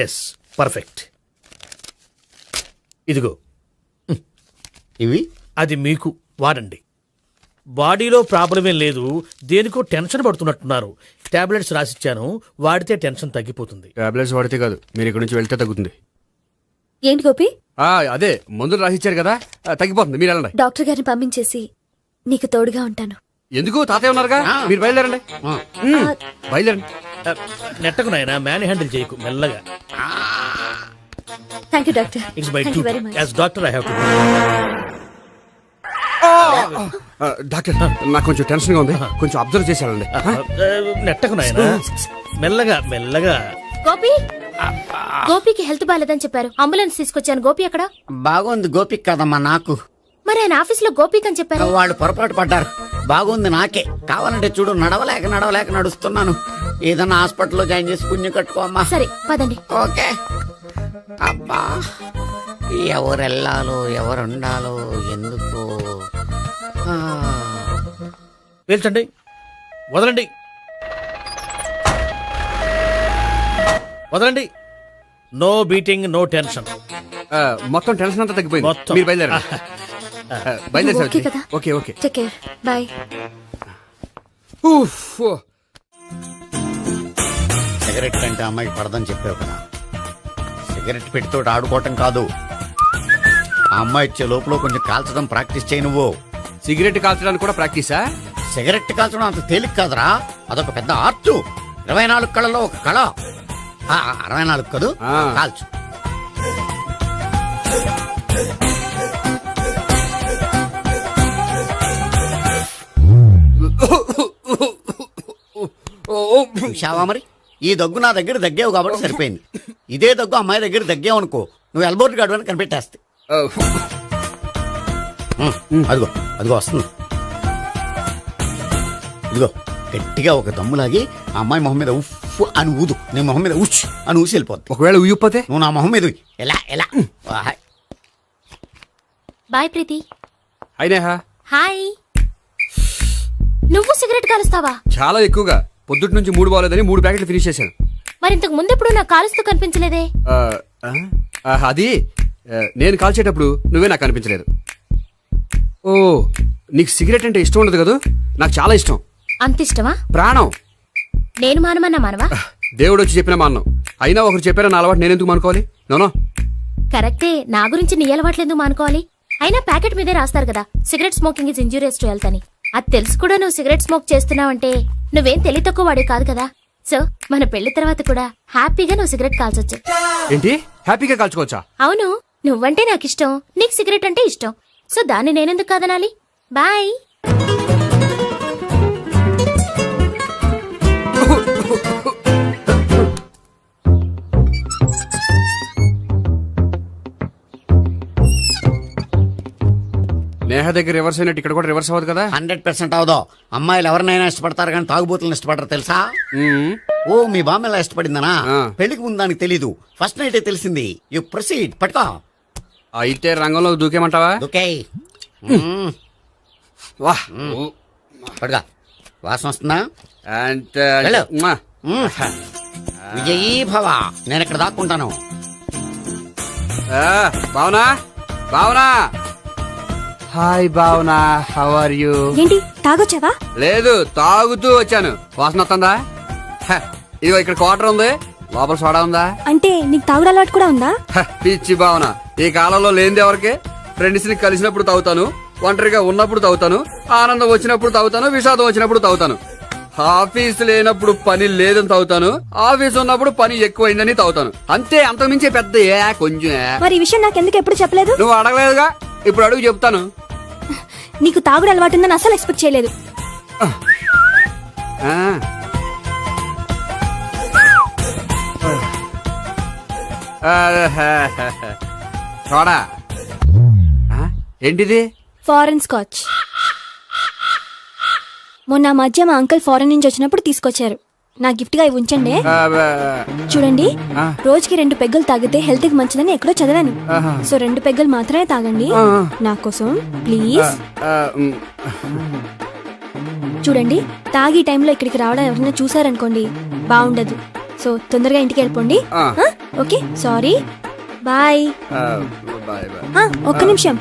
Yes, perfect. ఇదిగో ఇవి అది మీకు వాడండి. బాడీలో ప్రాబ్లం ఏం లేదు, దేనికో టెన్షన్ పడుతున్నట్టున్నారు. టాబ్లెట్స్ రాసిచ్చాను, వాడితే టెన్షన్ తగ్గిపోతుంది. టాబ్లెట్స్ వాడితే కాదు, మీరు ఇక్కడ నుంచి వెళ్తే తగ్గుతుంది. ఏంటి గోపి? అదే మందులు రాసిచ్చారు కదా, తగ్గిపోతుంది. మీరు వెళ్ళండి. డాక్టర్ గారిని పంపించేసి నీకు తోడుగా ఉంటాను. ఎందుకు? తాతయ్య ఉన్నారుగా, మీరు బయలుదేరండి. బయలుదేరండి. నెట్టకు నాయనా, మ్యాన్ హ్యాండిల్ చేయకు, మెల్లగా. Thank you doctor. It's my thank you duty very much. As doctor I have to. Doctor, నాకు కొంచెం టెన్షన్ గా ఉంది, కొంచెం అబ్జర్వ్ చేసేయాలండి. నెట్టకు నాయనా, మెల్లగా. గోపికి హెల్త్ బాలేదని చెప్పారు, అంబులెన్స్ తీసుకొచ్చాను. గోపి అక్కడ బాగుంది. గోపిక్ కదమ్మా, నాకు. మరి ఆయన ఆఫీస్ లో గోపిక్ అని చెప్పారు. వాళ్ళు పొరపాటు పడ్డారు. బాగుంది నాకే. కావాలంటే చూడు, నడవలేక నడుస్తున్నాను. ఏదన్నా హాస్పిటల్లో జాయిన్ చేసి పుణ్యం కట్టుకోమ్మా. సరే పదండి. ఓకే. అబ్బా, ఎవరెళ్ళాలో ఎవరుండాలో ఎందుకు. పేల్చండి, వదలండి. No beating, no tension. మొత్తం టెన్షన్ అంతా తగ్గిపోయింది. మొత్తం. మీరు బయలుదేరండి. బయలుదేరి ఓకే కదా? Okay. Take care, bye. Cigarette కంటే అమ్మాయికి పడదని చెప్పావు కదా. సిగరెట్ పెట్టితో ఆడుకోవటం కాదు, ఆ అమ్మాయి ఇచ్చే లోపల కొంచెం కాల్చడం ప్రాక్టీస్ చేయి నువ్వు. సిగరెట్ కాల్చడానికి కూడా ప్రాక్టీసా? సిగరెట్ కాల్చడం అంత తేలిక కాదురా, అదొక పెద్ద ఆర్ట్. 24 కళలో ఒక కళ. 64 కదు, కాల్చు. చూశావా మరి, ఈ దగ్గు నా దగ్గర దగ్గేవు కాబట్టి సరిపోయింది. ఇదే దగ్గు అమ్మాయి దగ్గర దగ్గేవు అనుకో, నువ్వు ఎల్బోర్డ్ గాడు అని కనిపెట్టేస్తే. అదిగో వస్తుంది. ఇదిగో గట్టిగా ఒక దమ్ములాగి ఆ అమ్మాయి మొహం మీద ఉఫ్ అని ఊదు, నీ మొహం మీద ఉచ్ అని ఊసి వెళ్ళిపోద్ది. ఒకవేళ ఊయకపోతే నువ్వు నా మొహం మీద ఎలా. బాయ్ ప్రీతి. అయినా హాయ్. నువ్వు సిగరెట్ కాలుస్తావా? చాలా ఎక్కువగా. పొద్దుటి నుంచి 3 బాగోలేదని 3 ప్యాకెట్లు ఫినిష్ చేశాను. మరి ఇంతకు ముందెప్పుడు నాకు కాలుస్తూ కనిపించలేదే? అది నేను కాల్చేటప్పుడు నువ్వే నాకు కనిపించలేదు. ఓ, నీకు సిగరెట్ అంటే ఇష్టం ఉండదు కదా? నాకు చాలా ఇష్టం. అంత ఇష్టమా? ప్రాణం. నేను మానమన్నా మానవా? దేవుడు వచ్చి చెప్పిన మానం. అయినా ఒకరు చెప్పారా నా అలవాటు నేను ఎందుకు మానుకోవాలి? నోనో. కరెక్టే, నా గురించి నీ అలవాట్లు ఎందుకు మానుకోవాలి? అయినా ప్యాకెట్ మీదే రాస్తారు కదా, cigarette smoking is injurious to health అని. అది తెలుసు కూడా నువ్వు సిగరెట్ స్మోక్ చేస్తున్నావంటే నువ్వేం తెలివి తక్కువ వాడే కాదు కదా. సో మన పెళ్లి తర్వాత కూడా హ్యాపీగా నువ్వు సిగరెట్ కాల్చొచ్చు. ఏంటి? హ్యాపీగా కాల్చుకోవచ్చా? అవును, నువ్వంటే నాకు ఇష్టం, నీకు సిగరెట్ అంటే ఇష్టం. సో దాన్ని నేనెందుకు కాదనాలి? బాయ్. నేహ దగ్గర రివర్స్ అయినట్టు ఇక్కడ కూడా రివర్స్ అవ్వదు కదా? 100% అవదో. అమ్మాయిలు ఎవరినైనా ఇష్టపడతారు కానీ తాగుబోతులను ఇష్టపడరు తెలుసా? ఓ, మీ బామ్మ ఎలా ఇష్టపడిందనా? పెళ్లికి ముందు దానికి తెలీదు, ఫస్ట్ నైట్ తెలిసింది. You proceed. పట్టుకో. అయితే రంగంలో దూకేమంటావా? ఓకే. వా, పట్టుగా. వాసన వస్తుందా? వెళ్ళు. విజయీ భవ. నేను ఇక్కడ దాక్కుంటాను. Bhavana. Hi Bhavana, how are you? ఏంటి తాగొచ్చావా? లేదు, తాగుతూ వచ్చాను. వాసన వస్తుందా? ఇదిగో ఇక్కడ క్వార్టర్ ఉంది, లోపల సోడా ఉందా? అంటే నీకు తాగుడు అలవాటు కూడా ఉందా? పిచ్చి భావన, ఈ కాలంలో లేనిది ఎవరికి? ఫ్రెండ్స్ ని కలిసినప్పుడు తాగుతాను, ఒంటరిగా ఉన్నప్పుడు తాగుతాను, ఆనందం వచ్చినప్పుడు తాగుతాను, విషాదం వచ్చినప్పుడు తాగుతాను. ఆఫీస్ లేనప్పుడు పని లేదని తాగుతాను, ఆఫీస్ ఉన్నప్పుడు పని ఎక్కువైందని తాగుతాను. అంతే, అంతకుమించే పెద్ద కొంచెం. మరి ఈ విషయం నాకెందుకు ఎప్పుడు చెప్పలేదు? నువ్వు అడగలేదుగా, ఇప్పుడు అడుగు చెప్తాను. నీకు తాగుడు అలవాటు ఉందని అసలు ఎక్స్పెక్ట్ చేయలేదు. చూడా ఏంటిది? Foreign scotch. మొన్న మధ్య మా అంకుల్ ఫారెన్ నుంచి వచ్చినప్పుడు తీసుకొచ్చారు. నా గిఫ్ట్ గా ఇవి ఉంచండి. చూడండి, రోజుకి 2 పెగ్గులు తాగితే హెల్త్ కి మంచిదని ఎక్కడో చదివాను. సో 2 పెగ్గులు మాత్రమే తాగండి నా కోసం ప్లీజ్. చూడండి, తాగి టైంలో ఇక్కడికి రావడం ఎవరైనా చూసారనుకోండి బాగుండదు. సో తొందరగా ఇంటికి వెళ్ళిపోండి. Okay, sorry, bye. ఒక్క నిమిషం,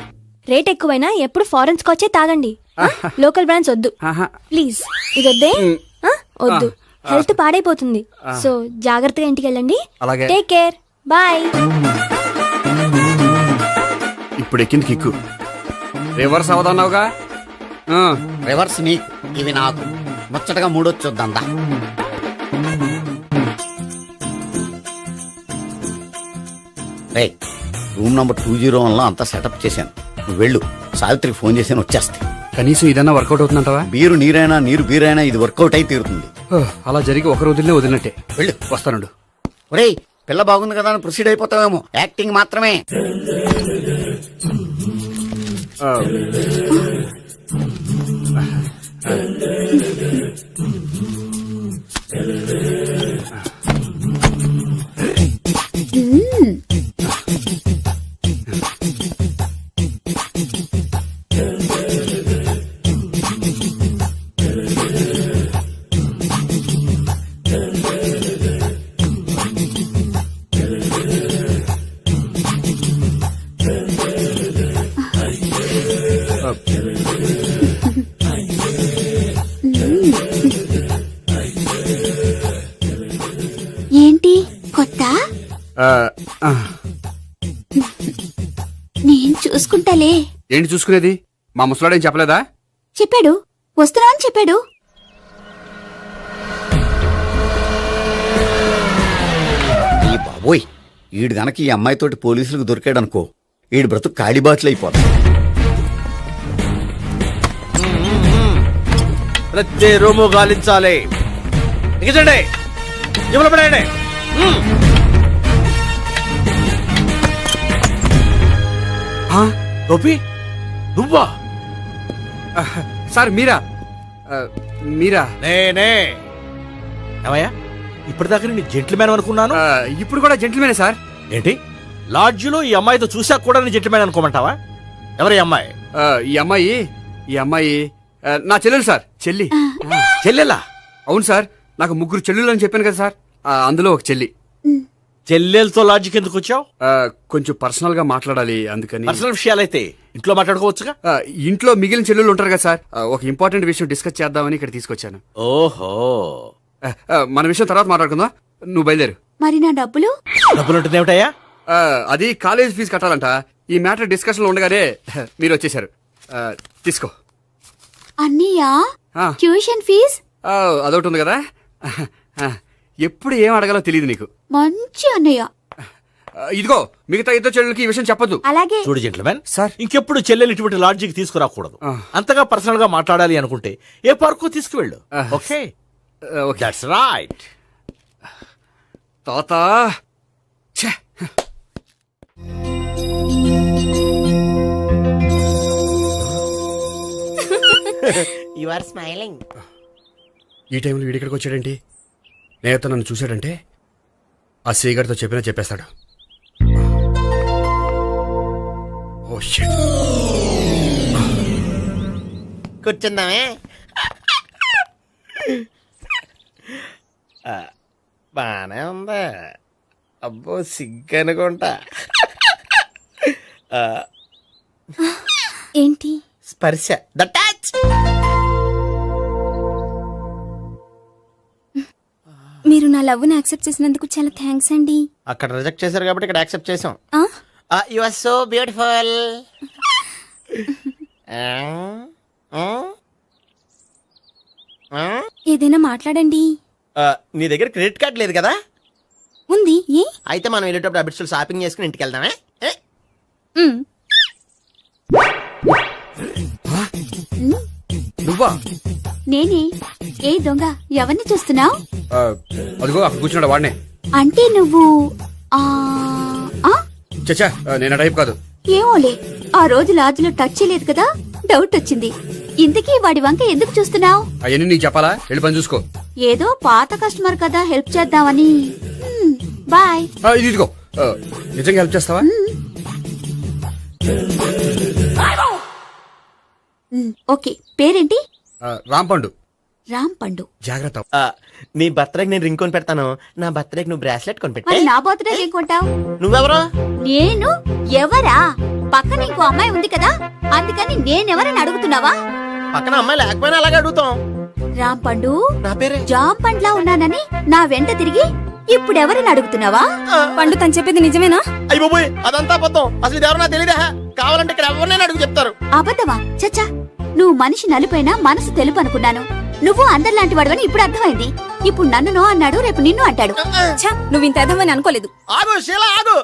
రేట్ ఎక్కువైనా ఎప్పుడు ఫారెన్ స్కాచే తాగండి. లోకల్ బ్రాండ్స్ వద్దు ప్లీజ్. ఇది వద్దే, వద్దు, హెల్త్ పాడైపోతుంది. సో జాగ్రత్తగా ఇంటికి వెళ్ళండి. Take care, bye. ఇప్పుడు ఎక్కింది కిక్కు. రివర్స్ అవదన్నావుగా. రివర్స్ నీకు, ఇవి నాకు. ముచ్చటగా మూడొచ్చు చూద్దాందా. రే, రూమ్ నంబర్ 201లో అంతా సెటప్ చేశాను. నువ్వు వెళ్ళు, సావిత్రికి ఫోన్ చేశాను, వచ్చేస్తా. కనీసం ఇదన్నా వర్కౌట్ అవుతుందంటావా? బీరు నీరైనా నీరు బీరైనా ఇది వర్కౌట్ అయి తీరుతుంది. అలా జరిగి ఒక రోజులనే వదిలినట్టే. వెళ్ళు, వస్తానుండు. ఒరేయ్, పిల్ల బాగుంది కదా అని ప్రొసీడ్ అయిపోతావేమో. యాక్టింగ్ మాత్రమే. ఏంటి కొత్త? నేను చూసుకుంటాలే. ఏంటి చూసుకునేది? మా ముసలాడేం చెప్పలేదా? చెప్పాడు, వస్తున్నా అని చెప్పాడు. ఈ బాబోయ్, ఈడు గనక ఈ అమ్మాయితోటి పోలీసులకు దొరికాడనుకో, ఈడు బ్రతుకు కాళీబాట్లు అయిపోతాడు. ప్రతి రూము గాలించాలి. ఎగచండి, జబ్బులు పడండి. గోపి, నువ్వా? సార్ మీరా? మీరా? నేనే. ఏమయ్యా, ఇప్పటిదాకా నేను జెంట్లమ్యాన్ అనుకున్నాను. ఇప్పుడు కూడా జెంటిల్మేనే సార్. ఏంటి, లాడ్జిలో ఈ అమ్మాయితో చూసాక కూడా నేను జెంట్లమ్యాన్ అనుకోమంటావా? ఎవరి అమ్మాయి? ఈ అమ్మాయి నా చెల్లెలు సార్. చెల్లి. చెల్లెలా? అవును సార్, నాకు 3 చెల్లెలు అని చెప్పాను కదా సార్, అందులో ఒక చెల్లి. చెల్లెలతో లాడ్జికి ఎందుకు వచ్చావు? కొంచెం పర్సనల్ గా మాట్లాడాలి, అందుకని. పర్సనల్ విషయాలైతే ఇంట్లో మాట్లాడుకోవచ్చుగా. ఇంట్లో మిగిలిన చెల్లెలు ఉంటారు కదా సార్, ఒక ఇంపార్టెంట్ విషయం డిస్కస్ చేద్దామని ఇక్కడ తీసుకొచ్చాను. ఓహో, మన విషయం తర్వాత మాట్లాడుకుందాం. నువ్వు బయలుదేరు. మరి నా డబ్బులు? డబ్బులు ఉంటుంది ఏమిటయ్యా? అది కాలేజ్ ఫీజు కట్టాలంట. ఈ మ్యాటర్ డిస్కషన్ లో ఉండగానే మీరు వచ్చేసారు. తీసుకో. అన్నయ్యా, ట్యూషన్ ఫీజ్? అదొకటి ఉంది కదా. ఎప్పుడు ఏం అడగాలో తెలియదు నీకు. మంచి అన్నయ్య. ఇదిగో, మిగతా ఇద్దరు చెల్లెలకి ఈ విషయం చెప్పొద్దు. అలాగే. చూడు జెంట్లమెన్ సార్, ఇంకెప్పుడు చెల్లెలు ఇటువంటి లాడ్జికి తీసుకురాకూడదు. అంతగా పర్సనల్ గా మాట్లాడాలి అనుకుంటే ఏ పార్కు తీసుకువెళ్ళు. Okay, that's right. తాత యు ఆర్ స్మైలింగ్. ఈ టైంలో వీడిక్కడికి వచ్చాడేంటి? నేత నన్ను చూశాడంటే ఆ సీగారితో చెప్పేస్తాడు. Oh shit. కూర్చుందామే. బానే ఉందా? అబ్బో, సిగ్గు అనుకుంటా. ఏంటి? స్పర్శ, ద టచ్. మీరు నా లవ్ ని యాక్సెప్ట్ చేసినందుకు చాలా థ్యాంక్స్ అండి. అక్కడ రిజెక్ట్ చేశారు కాబట్టి ఇక్కడ యాక్సెప్ట్ చేసాం. You are so beautiful. ఏదైనా మాట్లాడండి. నీ దగ్గర క్రెడిట్ కార్డ్ లేదు కదా? ఉంది. ఏ? అయితే మనం వెళ్ళేటప్పుడు అబిడ్స్ షాపింగ్ చేసుకుని ఇంటికి వెళ్దామే. నువ్వా? నేనే. ఏ దొంగ, ఎవరిని చూస్తున్నావు? అదిగో అక్కడ కూర్చున్నాడు వాడినే. అంటే నువ్వు చచ్చా నేను టైప్ కాదు. ఏమోలే, ఆ రోజు లాడ్జ్లో టచ్ చేయలేదు కదా, డౌట్ వచ్చింది. ఇంతకీ వాడి వంక ఎందుకు చూస్తున్నావు? అవన్నీ నీకు చెప్పాలా? వెళ్ళి పని చూసుకో. ఏదో పాత కస్టమర్ కదా, హెల్ప్ చేద్దామని. బాయ్. ఇది ఇదిగో, నిజంగా హెల్ప్ చేస్తావా? ఓకే, పేరేంటి? రాంపండు. రామ్ పండు. జాగ్రత్త. నీ బర్త్డేకి నేను రింగ్ కొని పెడతాను, నా బర్త్డేకి నువ్వు బ్రాస్లెట్ కొని పెట్టే. మరి నా బర్త్డే ఏం కొంటావు? నువ్వెవరో? నేను ఎవరా? పక్కన ఇంకో అమ్మాయి ఉంది కదా, అందుకని నేనెవరని అడుగుతున్నావా? పక్కన అమ్మాయి లేకపోయినా అలాగే అడుగుతాం. రామ్ పండు, నా పేరే జామ్ పండ్లా ఉన్నానని నా వెంట తిరిగి ఇప్పుడెవరని అడుగుతున్నావా? పండు తను చెప్పింది నిజమేనా? అయ్యి బాబోయ్, అదంతా అబద్ధం. అసలు ఇది ఎవరన్నా తెలియదా? కావాలంటే ఇక్కడ ఎవరినైనా అడుగు చెప్తారు. అబద్ధమా? చచ్చా, నువ్వు మనిషి నలుపైనా మనసు తెలుపు అనుకున్నాను. నువ్వు అందరిలాంటి వాడవని ఇప్పుడు అర్థమైంది. ఇప్పుడు నన్ను నో అన్నాడు, రేపు నిన్ను అంటాడు. నువ్వు ఇంత అర్థమని అనుకోలేదు. ఆగు శీల, ఆగు.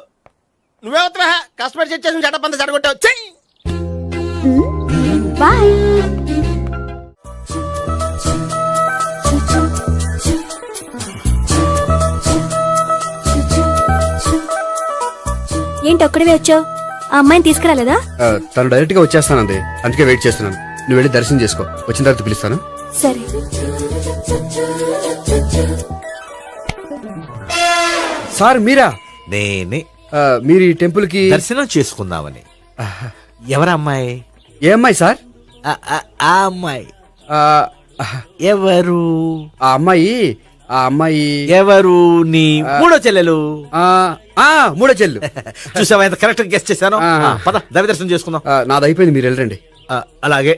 నువ్వెవతవా? కష్టపడి చేసి చెడ్డ చెడగొట్టావు. బాయ్. ఏంటి ఒక్కడివే వచ్చావు? ఆ అమ్మాయిని తీసుకురాలేదా? తను డైరెక్ట్ గా వచ్చేస్తానంది, అందుకే వెయిట్ చేస్తున్నాను. నువ్వు వెళ్ళి దర్శనం చేసుకో, వచ్చిన తర్వాత పిలుస్తాను. సరే. సార్ మీరా? నేనే. మీరు ఈ టెంపుల్ కి దర్శనం చేసుకుందామని. ఎవరమ్మాయి? ఏ అమ్మాయి సార్? ఆ అమ్మాయి ఎవరు? ఆ అమ్మాయి ఎవరు? నీ మూడో చెల్లెలు. మూడో చెల్లు. చూసావా ఎంత కరెక్ట్ గా గెస్ట్ చేశాను? పద దవి దర్శనం చేసుకుందాం. నాది అయిపోయింది, మీరు వెళ్ళండి. అలాగే.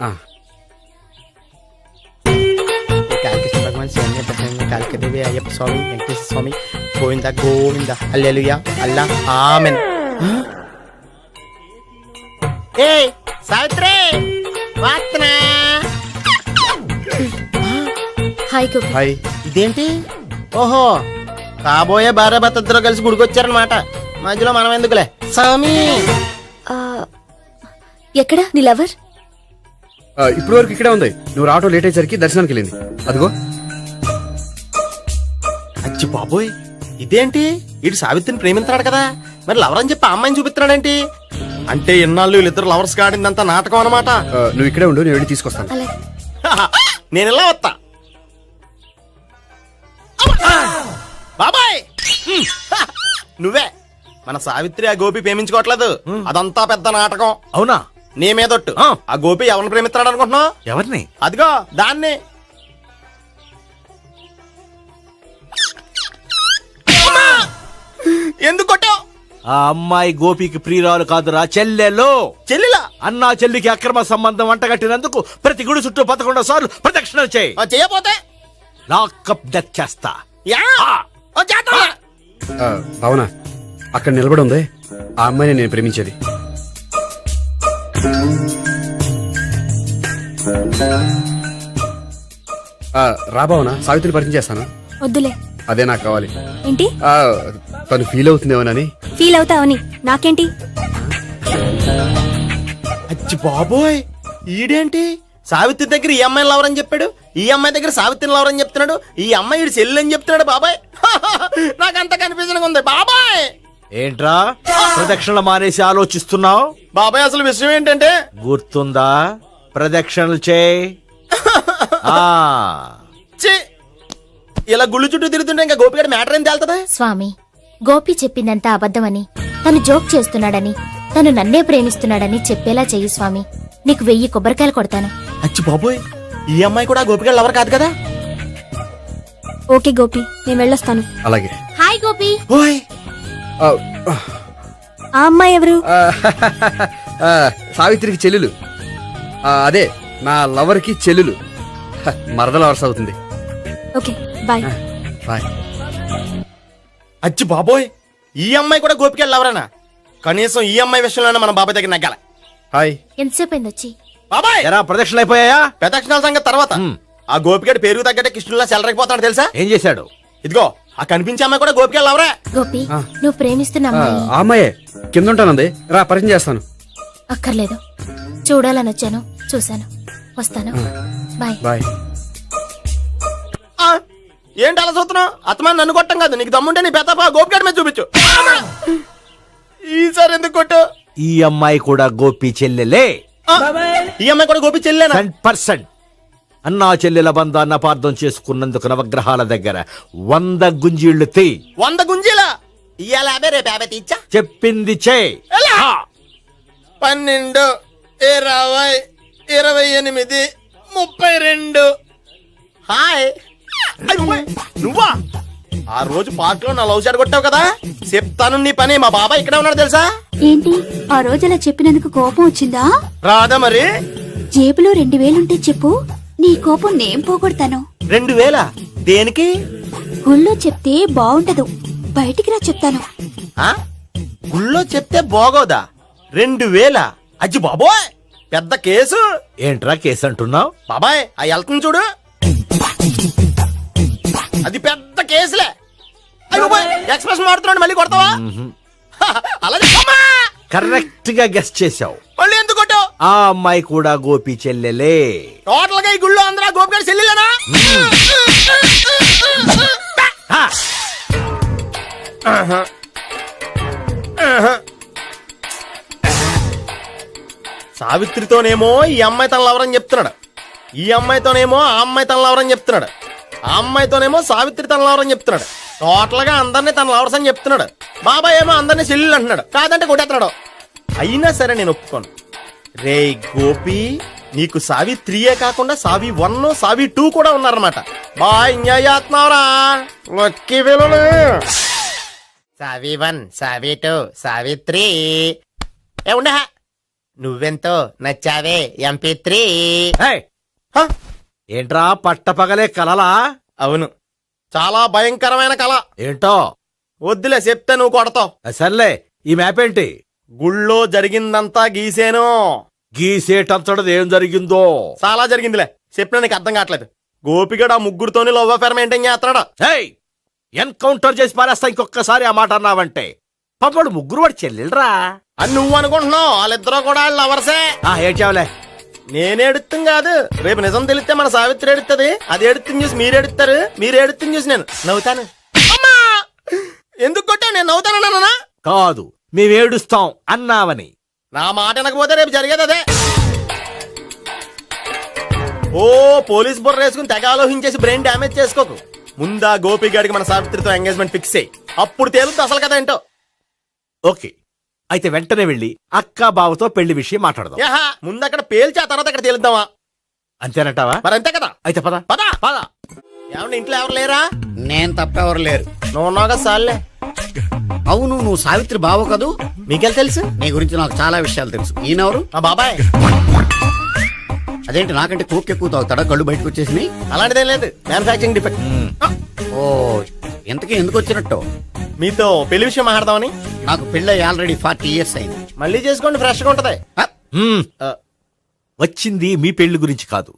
కాళికదేవి, అయ్యప్ప స్వామి, వెంకటేశ్వర స్వామి, గోవింద గోవింద, హల్లెలూయా, అల్లా, ఆమెన్. ఏయ్ సావిత్రి, వాత్నా. హాయ్ గోపి. హాయ్. ఇదేంటి? ఓహో, కాబోయే భార్య భర్త ఇద్దరు కలిసి గుడికొచ్చారనమాట. మధ్యలో మనం ఎందుకులే స్వామి. ఎక్కడ నీ లవర్? ఇప్పుడు వరకు ఇక్కడే ఉంది. నువ్వు రావటం లేట్ అయ్యేసరికి దర్శనానికి వెళ్ళింది. అదిగో. అచ్చి బాబోయ్, ఇదేంటి? ఇటు సావిత్రిని ప్రేమిస్తున్నాడు కదా, మరి లవర్ అని చెప్పి ఆ అమ్మాయిని చూపిస్తున్నాడేంటి? అంటే ఇన్నాళ్ళు వీళ్ళిద్దరు లవర్స్ కాడిందంతా నాటకం అనమాట. నువ్వు ఇక్కడే ఉండు, నేను వెళ్ళి తీసుకొస్తాను. నేను ఇలా వస్తా. బాబాయ్, నువ్వే. మన సావిత్రి ఆ గోపి ప్రేమించుకోవట్లేదు, అదంతా పెద్ద నాటకం. అవునా? నీ మీదొట్టు. ఆ గోపి ఎవరిని ప్రేమిస్తున్నాడు అనుకుంటున్నావు? ఎవరిని? అదిగో దాన్ని. ఎందుకు కొట్టావు? ఆ అమ్మాయి గోపికి ప్రియురాలు కాదురా, చెల్లెలు. చెల్లిలా? అన్నా చెల్లికి అక్రమ సంబంధం వంటగట్టినందుకు ప్రతి గుడి చుట్టూ 11 సార్లు ప్రదక్షిణలు చేయి. చేయపోతే లాకప్ డెత్ చేస్తా. అవునా? అక్కడ నిలబడి ఉంది ఆ అమ్మాయిని నేను ప్రేమించేది. రాబావునా? సావిత్రిని పరిచయం చేస్తాను. వద్దులే. అదే నాకు కావాలి. ఏంటి? తను ఫీల్ అవుతుందేమోనని. ఫీల్ అవుతావని నాకేంటి? అచ్చి బాబోయ్, ఈడేంటి సావిత్రి దగ్గర ఈ అమ్మాయిని లవర్ అని చెప్పాడు, ఈ అమ్మాయి దగ్గర సావిత్రిని లవర్ అని చెప్తున్నాడు, ఈ అమ్మాయి ఈడు చెల్లి అని చెప్తున్నాడు. బాబాయ్ నాకంత కన్ఫ్యూజన్ ఉంది. బాబాయ్ ఏంట్రా ప్రదక్షిణలు మానేసి ఆలోచిస్తున్నావు? బాబాయ్ అసలు విషయం ఏంటంటే, గుర్తుందా? ప్రదక్షిణలు చేయి. ఇలా గుళ్ళు చుట్టూ తిరుగుతుంటే ఇంకా గోపిగడ మ్యాటర్ ఏం తేలుతుందా? స్వామి, గోపి చెప్పిందంతా అబద్ధమని, తను జోక్ చేస్తున్నాడని, తను నన్నే ప్రేమిస్తున్నాడని చెప్పేలా చెయ్యి స్వామి. నీకు 1000 కొబ్బరికాయలు కొడతాను. అచ్చి బాబోయ్, ఈ అమ్మాయి కూడా గోపిగడ లవర్ కాదు కదా? ఓకే గోపి, నేను వెళ్ళొస్తాను. అలాగే. హాయ్ గోపి. ఓయ్, ఆ అమ్మాయి ఎవరు? సావిత్రికి చెల్లెలు. అదే నా లవర్ కి చెల్లెలు. మరద లవర్స్ అవుతుంది. Okay bye. బాయ్. అచ్చి బాబోయ్, ఈ అమ్మాయి కూడా గోపిగడ లవరేనా? కనీసం ఈ అమ్మాయి విషయంలోనే మన బాబాయ్ దగ్గర నగ్గాల. హాయ్. ఎంతసేపు అయింది వచ్చి? బాబాయ్, ఎరా ప్రదక్షిణలు అయిపోయాయా? ప్రదక్షిణాల సంగతి తర్వాత. ఆ గోపిగడ పేరు తగ్గట్టే కృష్ణులా చెలరైపోతాడు తెలుసా? ఏం చేశాడు? ఇదిగో ఆ కనిపించే అమ్మాయి కూడా గోపిగడ లవరే. గోపి, నువ్వు ప్రేమిస్తున్న అమ్మాయి ఆ అమ్మాయే కింద ఉంటానంది. రా పరిచయం చేస్తాను. అక్కర్లేదు, చూడాలని వచ్చాను, చూశాను, వస్తాను. బాయ్. బాయ్. ఏంటి అలా చూస్తున్నావు? అత్తమాని నన్ను కొట్టం కాదు, నీకు దమ్ముంటే నీ పెద్దపా గోపిగడ మీద చూపించు. ఈసారి ఎందుకు కొట్టు? ఈ అమ్మాయి కూడా గోపి చెల్లెలే. ఈ అమ్మాయి కూడా గోపి చెల్లేనా? 100%. అన్నా చెల్లెల బంధాన్ని అపార్థం చేసుకున్నందుకు నవగ్రహాల దగ్గర 100 గుంజీళ్లు తీ. 100 గుంజీలా? ఇవాళ 50 రేపు 50 తీచ్చా. చెప్పింది చే. 12, 20, 28, 32. హాయ్. నువ్వా? ఆ రోజు పార్క్ లో నా లవ్ షాట్ కొట్టావు కదా, చెప్తాను నీ పని. మా బాబాయ్ ఇక్కడే ఉన్నాడు తెలుసా? ఏంటి ఆ రోజు అలా చెప్పినందుకు కోపం వచ్చిందా? రాదా మరి? జేబులో 2000 ఉంటే చెప్పు, నీ కోపం నేను పోగొడతాను. 2000 దేనికి? గుళ్ళో చెప్తే బాగుంటదు, బయటికి రా చెప్తాను. ఆ? గుళ్ళో చెప్తే బాగోదా? 2000? అజ్జి బాబోయ్, పెద్ద కేసు. ఏంట్రా కేసు అంటున్నావు? బాబాయ్ ఆ వెళ్తుంది చూడు, అది పెద్ద కేసులే. ఎక్స్ప్రెస్ మాడుతున్నాడు, మళ్ళీ కొడతావా? అలా చెప్పమ్మా. కరెక్ట్ గా గెస్ట్ చేశావు. మళ్ళీ ఎందుకు కొట్టావు? ఆ అమ్మాయి కూడా గోపి చెల్లెలే. టోటల్ గా ఈ గుళ్ళో అందరూ గోపి గారి చెల్లెలేనా? సావిత్రితోనేమో ఈ అమ్మాయి తన లవరని చెప్తున్నాడు, ఈ అమ్మాయితోనేమో ఆ అమ్మాయి తన లవరని చెప్తున్నాడు, ఆ అమ్మాయితోనేమో సావిత్రి తన లవరని చెప్తున్నాడు. టోటల్ గా అందరినీ తన లవర్స్ అని చెప్తున్నాడు. బాబాయ్ ఏమో అందరినీ చెల్లెలు అంటున్నాడు, కాదంటే కొట్టేస్తున్నాడు. అయినా సరే నేను ఒప్పుకోను. రే గోపి, నీకు సావి 3 కాకుండా సావి 1, సావి 2 కూడా ఉన్నారన్నమాట. బాయ్ ఎంజాయ్ చేస్తున్నావురా. లక్కీ పిల్లలు. సావి 1, సావి 2, సావి 3. ఏ ఉండ, నువ్వెంతో నచ్చావే MP3. ఏంట్రా పట్టపగలే కలలా? అవును, చాలా భయంకరమైన కళ. ఏంటో వద్దులే, చెప్తే నువ్వు కొడతావు. సర్లే, ఈ మ్యాప్ ఏంటి? గుళ్ళో జరిగిందంతా గీసేను. గీసేటంతటది ఏం జరిగిందో? చాలా జరిగిందిలే, చెప్పినా నీకు అర్థం కావట్లేదు. గోపిగడు ఆ ముగ్గురుతోని లవ్ అఫేర్ మెయింటైన్ చేస్తున్నాడు. ఎన్కౌంటర్ చేసి పారేస్తా ఇంకొకసారి ఆ మాట అన్నావంటే. పాపడు ముగ్గురు వాడు చెల్లెలరా అని నువ్వు అనుకుంటున్నావు, వాళ్ళిద్దరూ కూడా లవర్సే. ఏడ్చావులే. నేనేడుతుంది కాదు, రేపు నిజం తెలిస్తే మన సావిత్రి ఎడుతుంది. అది ఎడుతుంది చూసి మీరు ఎడుతారు, మీరు ఎడుతుంది చూసి నేను నవ్వుతాను. అమ్మా, ఎందుకు కొట్టా? నేను నవ్వుతానన్నా? కాదు, మేమేడుస్తాం అన్నావని. నా మాట వినకపోతే రేపు జరిగేది అదే. ఓ పోలీస్ బుర్ర వేసుకుని తెగ ఆలోచించేసి బ్రెయిన్ డ్యామేజ్ చేసుకోకు. ముందా గోపి గారికి మన సావిత్రితో ఎంగేజ్మెంట్ ఫిక్స్ అయ్యి అప్పుడు తేలుతుంది అసలు కదా ఏంటో. ఓకే, అయితే వెంటనే వెళ్ళి అక్క బావతో పెళ్లి విషయం మాట్లాడదాం. ముందు అక్కడ పేల్చి ఆ తర్వాత అక్కడ తేలుద్దామా? అంతేనంటావా? మరి అంతే కదా. అయితే పద పద. పద. ఏమన్నా ఇంట్లో ఎవరు లేరా? నేను తప్పెవరు లేరు. నువ్వు ఉన్నావు కదా సార్లే. అవును, నువ్వు సావిత్రి బావ కదూ? మీకెళ్ళి తెలుసు? నీ గురించి నాకు చాలా విషయాలు తెలుసు. ఈయనెవరు? మా బాబాయ్. అదేంటి నాకంటే కోక్ ఎక్కువ తాగుతాడా? కళ్ళు బయటకు వచ్చేసినాయి. అలాంటిదేం లేదు, మ్యానుఫాక్చరింగ్ డిఫెక్ట్. ఓ, ఇంతకీ ఎందుకు వచ్చినట్టు? మీతో పెళ్లి విషయం మాట్లాడదామని. నాకు పెళ్ళి ఆల్రెడీ 40 years అయింది. మళ్ళీ చేసుకోండి, ఫ్రెష్ గా ఉంటది. వచ్చింది మీ పెళ్లి గురించి కాదు,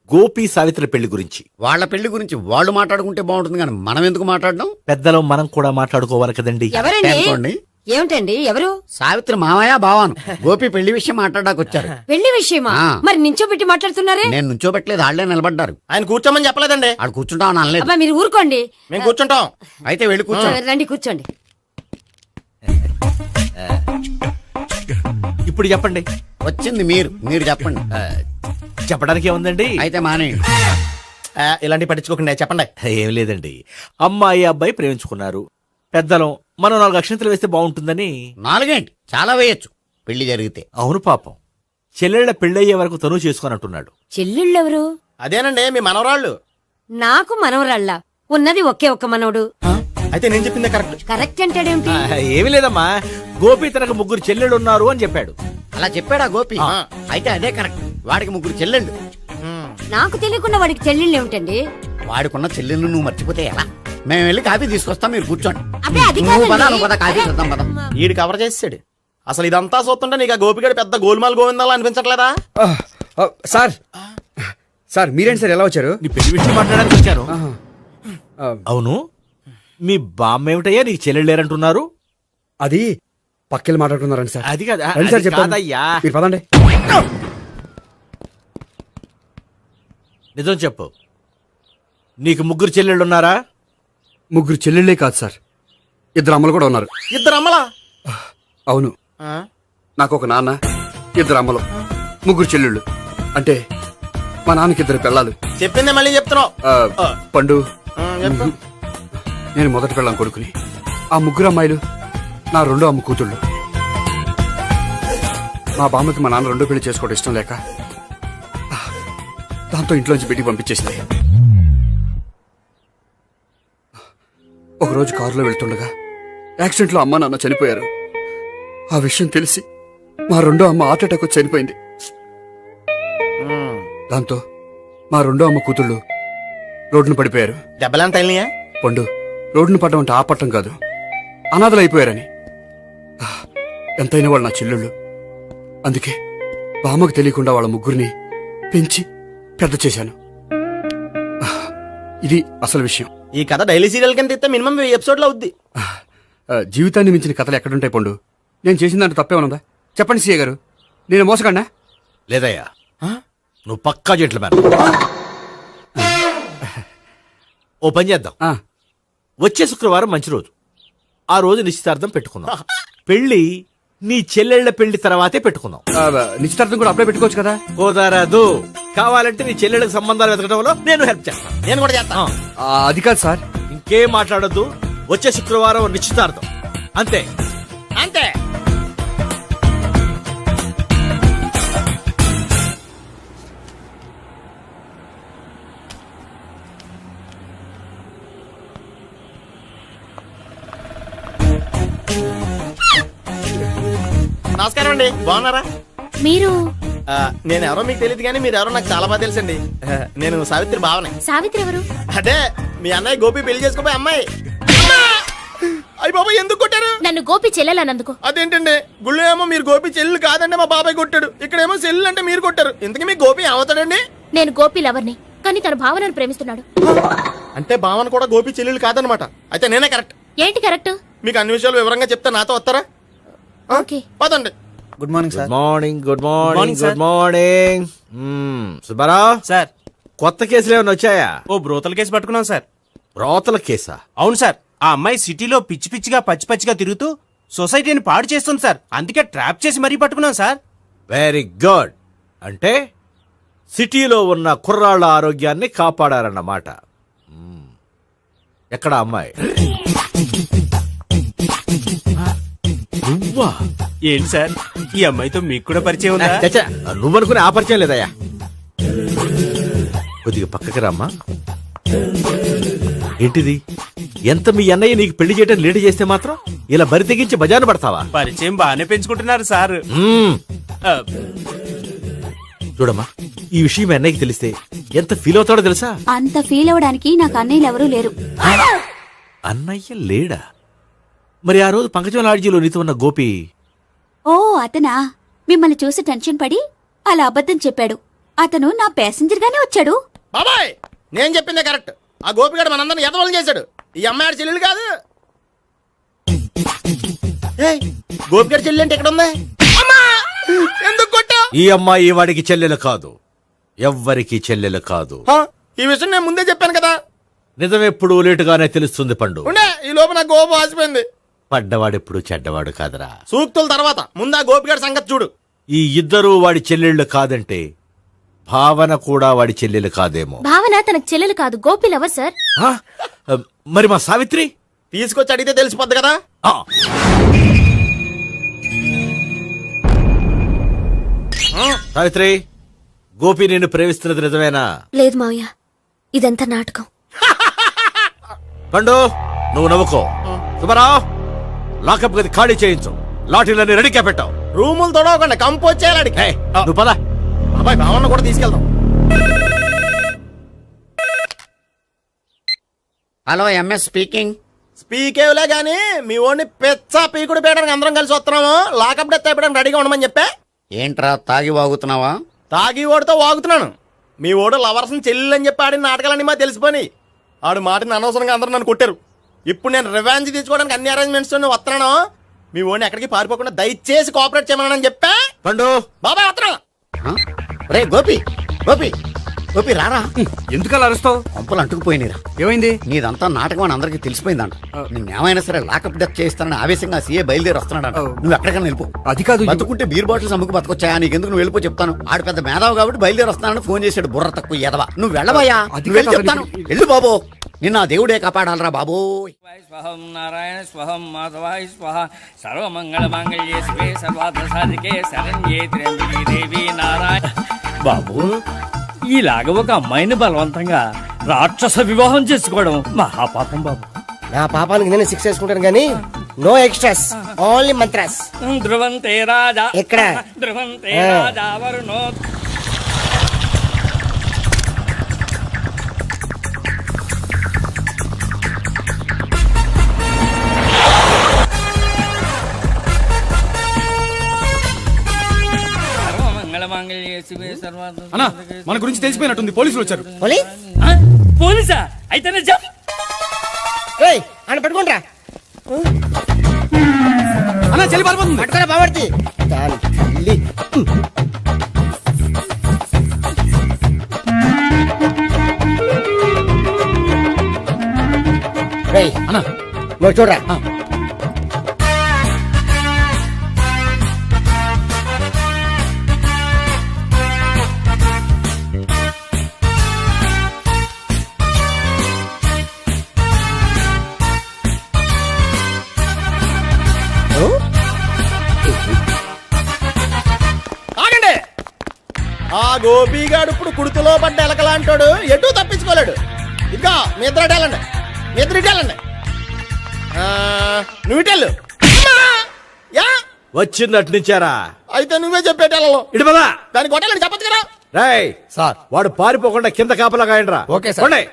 గోపి సావిత్రి పెళ్లి గురించి. వాళ్ళ పెళ్లి గురించి వాళ్ళు మాట్లాడుకుంటే బాగుంటుంది, కానీ మనం ఎందుకు మాట్లాడడం? పెద్దలో మనం కూడా మాట్లాడుకోవాలి కదండి. అనుకోండి. ఏమిటండి ఎవరు? సావిత్రి మామయ్య బావాను. గోపి పెళ్లి విషయం మాట్లాడడానికి వచ్చారు. పెళ్లి విషయమా? మరి నించోబెట్టి మాట్లాడుతున్నారే? నేను నుంచోబెట్టలేదు, ఆళ్లే నిలబడ్డారు. ఆయన కూర్చోమని చెప్పలేదండి. ఆడు కూర్చుంటామని అనలేదు. అబ్బా మీరు ఊరుకోండి. మేము కూర్చుంటాం. అయితే వెళ్ళి కూర్చో. రండి కూర్చోండి. ఇప్పుడు చెప్పండి. వచ్చింది మీరు చెప్పండి. చెప్పడానికి ఏముందండి? అయితే మానేయండి. ఇలాంటివి పట్టించుకోకండి, చెప్పండి. ఏం లేదండి, అమ్మాయి అబ్బాయి ప్రేమించుకున్నారు. పెద్దలం మనం 4 అక్షంతలు వేస్తే బాగుంటుందని. 4 ఏంటి, చాలా వేయొచ్చు పెళ్లి జరిగితే. అవును పాపం, చెల్లెళ్ళ పెళ్ళయ్యే వరకు తను చేసుకుని అంటున్నాడు. చెల్లెళ్ళెవరు? అదేనండి మీ మనవరాళ్ళు. నాకు మనవరాళ్ళ ఉన్నది ఒకే ఒక్క మనవడు. అయితే నేను చెప్పిందే కరెక్ట్. కరెక్ట్ అంటాడేమిటి? ఏమి లేదమ్మా, గోపి తనకు 3 చెల్లెళ్ళు ఉన్నారు అని చెప్పాడు. అలా చెప్పాడా గోపి? అయితే అదే కరెక్ట్. వాడికి 3 చెల్లెళ్ళు. నాకు తెలియకుండా వాడికి చెల్లెళ్ళు ఏమిటండి? వాడికున్న చెల్లెళ్ళు నువ్వు మర్చిపోతే ఎలా? మేము వెళ్ళి కాఫీ తీసుకొస్తాం, మీరు కూర్చోండి. అబ్బే అది నువ్వు పద, కాదండి. నువ్వు పద, కాఫీ చేద్దాం పద. ఈడు కవర్ చేసాడు. అసలు ఇదంతా చూస్తుంటే నీకు ఆ గోపిగడు పెద్ద గోల్మాల్ గోవిందాలు అనిపించట్లేదా? సార్ మీరేంటి సార్ ఎలా వచ్చారు? నీ పెళ్లి విషయం మాట్లాడడానికి వచ్చాను. అవును, మీ బామ్మ ఏమిటయ్యా నీకు చెల్లెళ్ళు లేరంటున్నారు? అది పక్కెళ్ళి మాట్లాడుకున్నారండి సార్. అది కాదా? రండి సార్, అది చెప్తాను. కాదయ్యా. మీరు పదండి. నిజం చెప్పు, నీకు 3 చెల్లెళ్ళు ఉన్నారా? 3 చెల్లెళ్ళే కాదు సార్, 2 అమ్మలు కూడా ఉన్నారు. 2 అమ్మలా? అవును, నాకు ఒక నాన్న, 2 అమ్మలు, 3 చెల్లెళ్ళు. అంటే మా నాన్నకి 2 పిల్లలు. చెప్పిందే మళ్ళీ చెప్తున్నావు. పండు, చెప్పు. నేను మొదటి పెళ్ళాం కొడుకుని. ఆ 3 అమ్మాయిలు నా 2వ అమ్మ కూతుళ్ళు. మా బామ్మకి మా నాన్న 2వ పెళ్లి చేసుకోవడం ఇష్టం లేక దాంతో ఇంట్లోంచి బిడ్డికి పంపించేసింది. ఒకరోజు కారులో వెళ్తుండగా యాక్సిడెంట్లో అమ్మ నాన్న చనిపోయారు. ఆ విషయం తెలిసి మా 2వ అమ్మ హార్ట్ అటాక్ వచ్చి చనిపోయింది. దాంతో మా 2వ అమ్మ కూతుళ్ళు రోడ్డును పడిపోయారు. దెబ్బలంత తగిలినాయా? పండు, రోడ్డును పడ్డం అంటే ఆపట్టం కాదు, అనాథలు అయిపోయారని. ఎంతైనా వాళ్ళు నా చెల్లెళ్ళు. అందుకే బామ్మకు తెలియకుండా వాళ్ళ 3 పెంచి పెద్ద చేశాను. ఇది అసలు విషయం. ఈ కథ డైలీ సీరియల్ కింద ఇస్తే మినిమం 1000 ఎపిసోడ్లు అవుద్ది. జీవితాన్ని మించిన కథలు ఎక్కడుంటాయి పండు? నేను చేసిన దాంట్లో తప్పేమనుందా? చెప్పండి సీఏ గారు, నేను మోసగండా? లేదయ్యా, నువ్వు పక్కా జెంట్లమ్యాన్. ఓ పని చేద్దాం. వచ్చే శుక్రవారం మంచి రోజు. ఆ రోజు నిశ్చితార్థం పెట్టుకుందాం. పెళ్లి నీ చెల్లెళ్ల పెళ్లి తర్వాతే పెట్టుకుందాం. నిశ్చితార్థం కూడా అప్లై పెట్టుకోవచ్చు కదా? కుదరదు. కావాలంటే నీ చెల్లెళ్ళకి సంబంధాలు వెతకడంలో నేను హెల్ప్ చేస్తాను. నేను కూడా చేస్తాను. అది కాదు సార్. ఇంకేం మాట్లాడొద్దు. వచ్చే శుక్రవారం నిశ్చితార్థం, అంతే. అంతే. నమస్కారం అండి, బాగున్నారా? మీరు నేను ఎవరో మీకు తెలియదు కానీ మీరు ఎవరో నాకు చాలా బాగా తెలుసండి. నేను సావిత్రి బావనే. సావిత్రి ఎవరు? అదే మీ అన్నయ్య గోపి పెళ్లి చేసుకోపోయి అమ్మాయి. అయ్యి బాబాయ్, ఎందుకు కొట్టారు? నన్ను గోపి చెల్లెలన్నందుకు. అదేంటండి, గుళ్ళు ఏమో మీరు గోపి చెల్లి కాదండి మా బాబాయ్ కొట్టాడు, ఇక్కడేమో చెల్లి అంటే మీరు కొట్టారు. ఇంతకీ మీ గోపి ఏమవుతాడండి? నేను గోపి లవర్ని, కానీ తన భావనను ప్రేమిస్తున్నాడు. అంటే భావన కూడా గోపి చెల్లెలు కాదనమాట. అయితే నేనే కరెక్ట్. ఏంటి కరెక్ట్? మీకు అన్ని విషయాలు వివరంగా చెప్తే నాతో వస్తారా? ఓకే, పదండి. Good morning good morning. Good morning. Good morning. Subbarao sir, కొత్త కేసులు ఏమైనా వచ్చాయా? ఓ బ్రోతల కేసు పట్టుకున్నాం సార్. రోతల కేసా? అవును సార్, ఆ అమ్మాయి సిటీలో పిచ్చి పిచ్చిగా పచ్చి పచ్చిగా తిరుగుతూ సొసైటీని పాడు చేస్తుంది సార్. అందుకే ట్రాప్ చేసి మరీ పట్టుకున్నాం సార్. Very good. అంటే సిటీలో ఉన్న కుర్రాళ్ళ ఆరోగ్యాన్ని కాపాడారన్నమాట. ఎక్కడ అమ్మాయి? నువ్వా? ఏంటి సార్, ఈ అమ్మాయితో మీకు కూడా పరిచయం ఉందా? చచ్చా, నువ్వనుకునే ఆ పరిచయం లేదయ్యా. కొద్దిగా పక్కకి రామ్మా. ఏంటిది? ఎంత మీ అన్నయ్య నీకు పెళ్లి చేయడం లేట్ చేస్తే మాత్రం ఇలా బరి తెగించి బజారు పడతావా? పరిచయం బాగానే పెంచుకుంటున్నారు సార్. చూడమ్మా, ఈ విషయం మీ అన్నయ్యకి తెలిస్తే ఎంత ఫీల్ అవుతాడో తెలుసా? అంత ఫీల్ అవడానికి నాకు అన్నయ్యలు ఎవరూ లేరు. అన్నయ్య లేడా? మరి ఆ రోజు పంకజం లాడ్జీలో నీతో ఉన్న గోపి? ఓ అతనా? మిమ్మల్ని చూసి టెన్షన్ పడి అలా అబద్ధం చెప్పాడు. అతను నా ప్యాసింజర్ గానే వచ్చాడు. బాబాయ్, నేను చెప్పిందే కరెక్ట్. ఆ గోపిగాడు మనందరిని ఎదవలం చేశాడు. ఈ అమ్మాయి చెల్లెలు కాదు. గోపిగాడి చెల్లి అంటే ఎక్కడ ఉంది? ఎందుకు కొట్టా? ఈ అమ్మాయి వాడికి చెల్లెలు కాదు, ఎవ్వరికి చెల్లెలు కాదు. ఈ విషయం నేను ముందే చెప్పాను కదా. నిజమెప్పుడు లేటుగానే తెలుస్తుంది పండు. ఉండే, ఈ లోపు నాకు గోపు ఆసిపోయింది. పడ్డవాడెప్పుడు చెడ్డవాడు కాదురా. సూక్తుల తర్వాత ముందు ఆ గోపిగాడి సంగతి చూడు. ఈ ఇద్దరూ వాడి చెల్లెళ్ళు కాదంటే భావన కూడా వాడి చెల్లెలు కాదేమో. భావన తనకు చెల్లెలు కాదు, గోపి లవర్ సార్. మరి మా సావిత్రి? తీసుకొచ్చి అడిగితే తెలిసిపోద్ది కదా. సావిత్రి, గోపి నిన్ను ప్రేమిస్తున్నది నిజమేనా? లేదు మావయ్య, ఇదంతా నాటకం. పండు, నువ్వు నవ్వుకో. సుబ్బారావు, లాకప్ గది ఖాళీ చేయించు. లాఠీలన్నీ రెడీగా పెట్టావు. రూములు తొడవకుండా కంపోజ్ చేయాలి. నువ్వు పద. అబ్బాయి, భావన కూడా తీసుకెళ్దాం. Hello, MS speaking. స్పీకేవ్లే గానీ మీ ఓడిని పెచ్చ పీకుడు పేయడానికి అందరం కలిసి వస్తున్నాము. లాకప్ డెత్ అయిపోయడానికి రెడీగా ఉండమని చెప్పే. ఏంట్రా తాగి వాగుతున్నావా? తాగి ఓడితో వాగుతున్నాను. మీ ఓడు లవర్స్ని చెల్లెలు అని చెప్పి ఆడిన నాటకాలన్నీ మా తెలిసిపోయి ఆడు మాటని అనవసరంగా అందరూ నన్ను కొట్టారు. ఇప్పుడు నేను రివెంజ్ తీసుకోవడానికి అన్ని అరేంజ్మెంట్స్ వస్తున్నాను. మీ ఓడిని ఎక్కడికి పారిపోకుండా దయచేసి కోఆపరేట్ చేయమని చెప్పా. పండు, బాబాయ్ వస్తున్నా. రే గోపి, గోపి, గోపి రారా. ఎందుకలా అరుస్తావు? పంపులు అంటుకుపోయినరా. ఏమైంది? నీదంతా నాటకం అని అందరికి తెలిసిపోయిందంట. నిన్నేమైనా సరే లాకప్ డెత్ చేస్తానని ఆవేశంగా సీఏ బయలుదేరి వస్తున్నాడంట. నువ్వు ఎక్కడికైనా వెళ్ళిపో. అది కాదు. బతుకుంటే బీర్ బాటిల్స్ అమ్ముకు బతకొచ్చాయా? నీకెందుకు నువ్వు వెళ్ళిపో చెప్తాను. ఆడు పెద్ద మేధావు కాబట్టి బయలుదేరి వస్తానని ఫోన్ చేశాడు. బుర్ర తక్కువ ఎదవా. నువ్వు వెళ్ళబోయా? అది నువ్వు వెళ్ళి కాదు. చెప్తాను. వెళ్ళు బాబో. నిన్న ఆ దేవుడే కాపాడాలరా బాబో. స్వహం నారాయణ స్వహం మాధవాయ స్వహ సర్వమంగళ మాంగళ్యే శివే సర్వార్థ సాధికే శరణ్యే త్ర్యంబకే దేవి నారాయణ. బాబు, ఇలాగ ఒక అమ్మాయిని బలవంతంగా రాక్షస వివాహం చేసుకోవడం మహాపాపం బాబు. నా పాపానికి నేను శిక్ష వేసుకుంటాను కానీ నో ఎక్స్ట్రాస్, ఓన్లీ మంత్రాస్. ధ్రువంతే రాజా ఎక్కడ? ధ్రువంతే రాజా వరుణో. అన్నా, మన గురించి తెలిసిపోయినట్టుంది. పోలీసులు వచ్చారు. పోలీసా? అయితేనే జప్. అని పట్టుకుంటా అన్నా, చలి పారిపోతుంది. పట్టుకోరా బావర్తి. దాని తల్లి. రేయ్ అన్నా, నువ్వు చూడరా. ఆగండి. ఆ గోపిగాడు ఇప్పుడు కుడుతులో పడ్డ ఎలకలాంటాడు. ఎటు తప్పించుకోలేడు. ఇంకా మీ ఇద్దరు ఇటెళ్ళండి. మీ ఇద్దరు ఇటెళ్ళండి. నువ్వు ఇటెళ్ళు. వచ్చింది అట్నుంచారా? అయితే నువ్వే చెప్పేటెళ్ళలో. ఇటు పదా. దానికి కొట్టాలని చెప్పచ్చు కదా. రేయ్ సార్. వాడు పారిపోకుండా కింద కాపలా కాయండిరా. Okay sir. పోండి.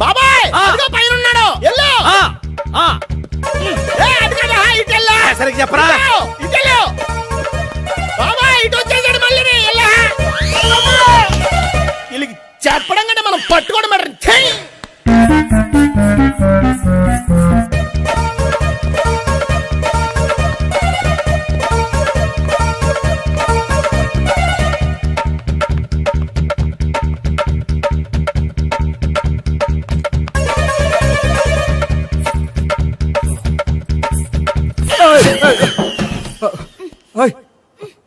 బాబాయ్ పైన ఉన్నాడు. సరిగ్గా చెప్పరా. ఇటెళ్ళు బాబాయ్. ఇటు వచ్చేసాడు మళ్ళీ. వీళ్ళకి చెప్పడం కంటే మనం పట్టుకోవడం మాట.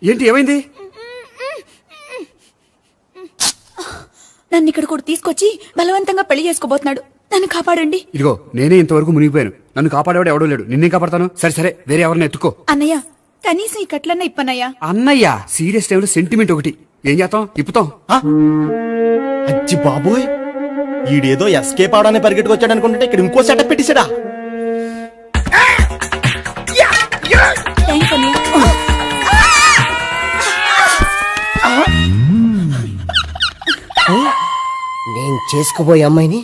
ఏంటి, ఏమైంది? నన్ను ఇక్కడ కూడా తీసుకొచ్చి బలవంతంగా పెళ్లి చేసుకోబోతున్నాడు. నన్ను కాపాడండి. ఇదిగో, నేనే ఇంతవరకు మునిగిపోయాను. నన్ను కాపాడేవాడు ఎవడో లేడు. నిన్నే కాపాడతాను. సరే సరే, వేరే ఎవరిని ఎత్తుకో. అన్నయ్య, కనీసం ఈ కట్లన్నా ఇప్పనయ్యా. అన్నయ్య, సీరియస్ టైంలో సెంటిమెంట్ ఒకటి. ఏం చేస్తాం? ఇప్పుతాం. అచ్చి బాబోయ్, ఈడేదో ఎస్కేప్ అవడానికి పరిగెట్టుకొచ్చాడు అనుకుంటే ఇక్కడ ఇంకో సెటప్ పెట్టేశాడా. థ్యాంక్స్ అన్నయ్య. నేను చేసుకోబోయే అమ్మాయిని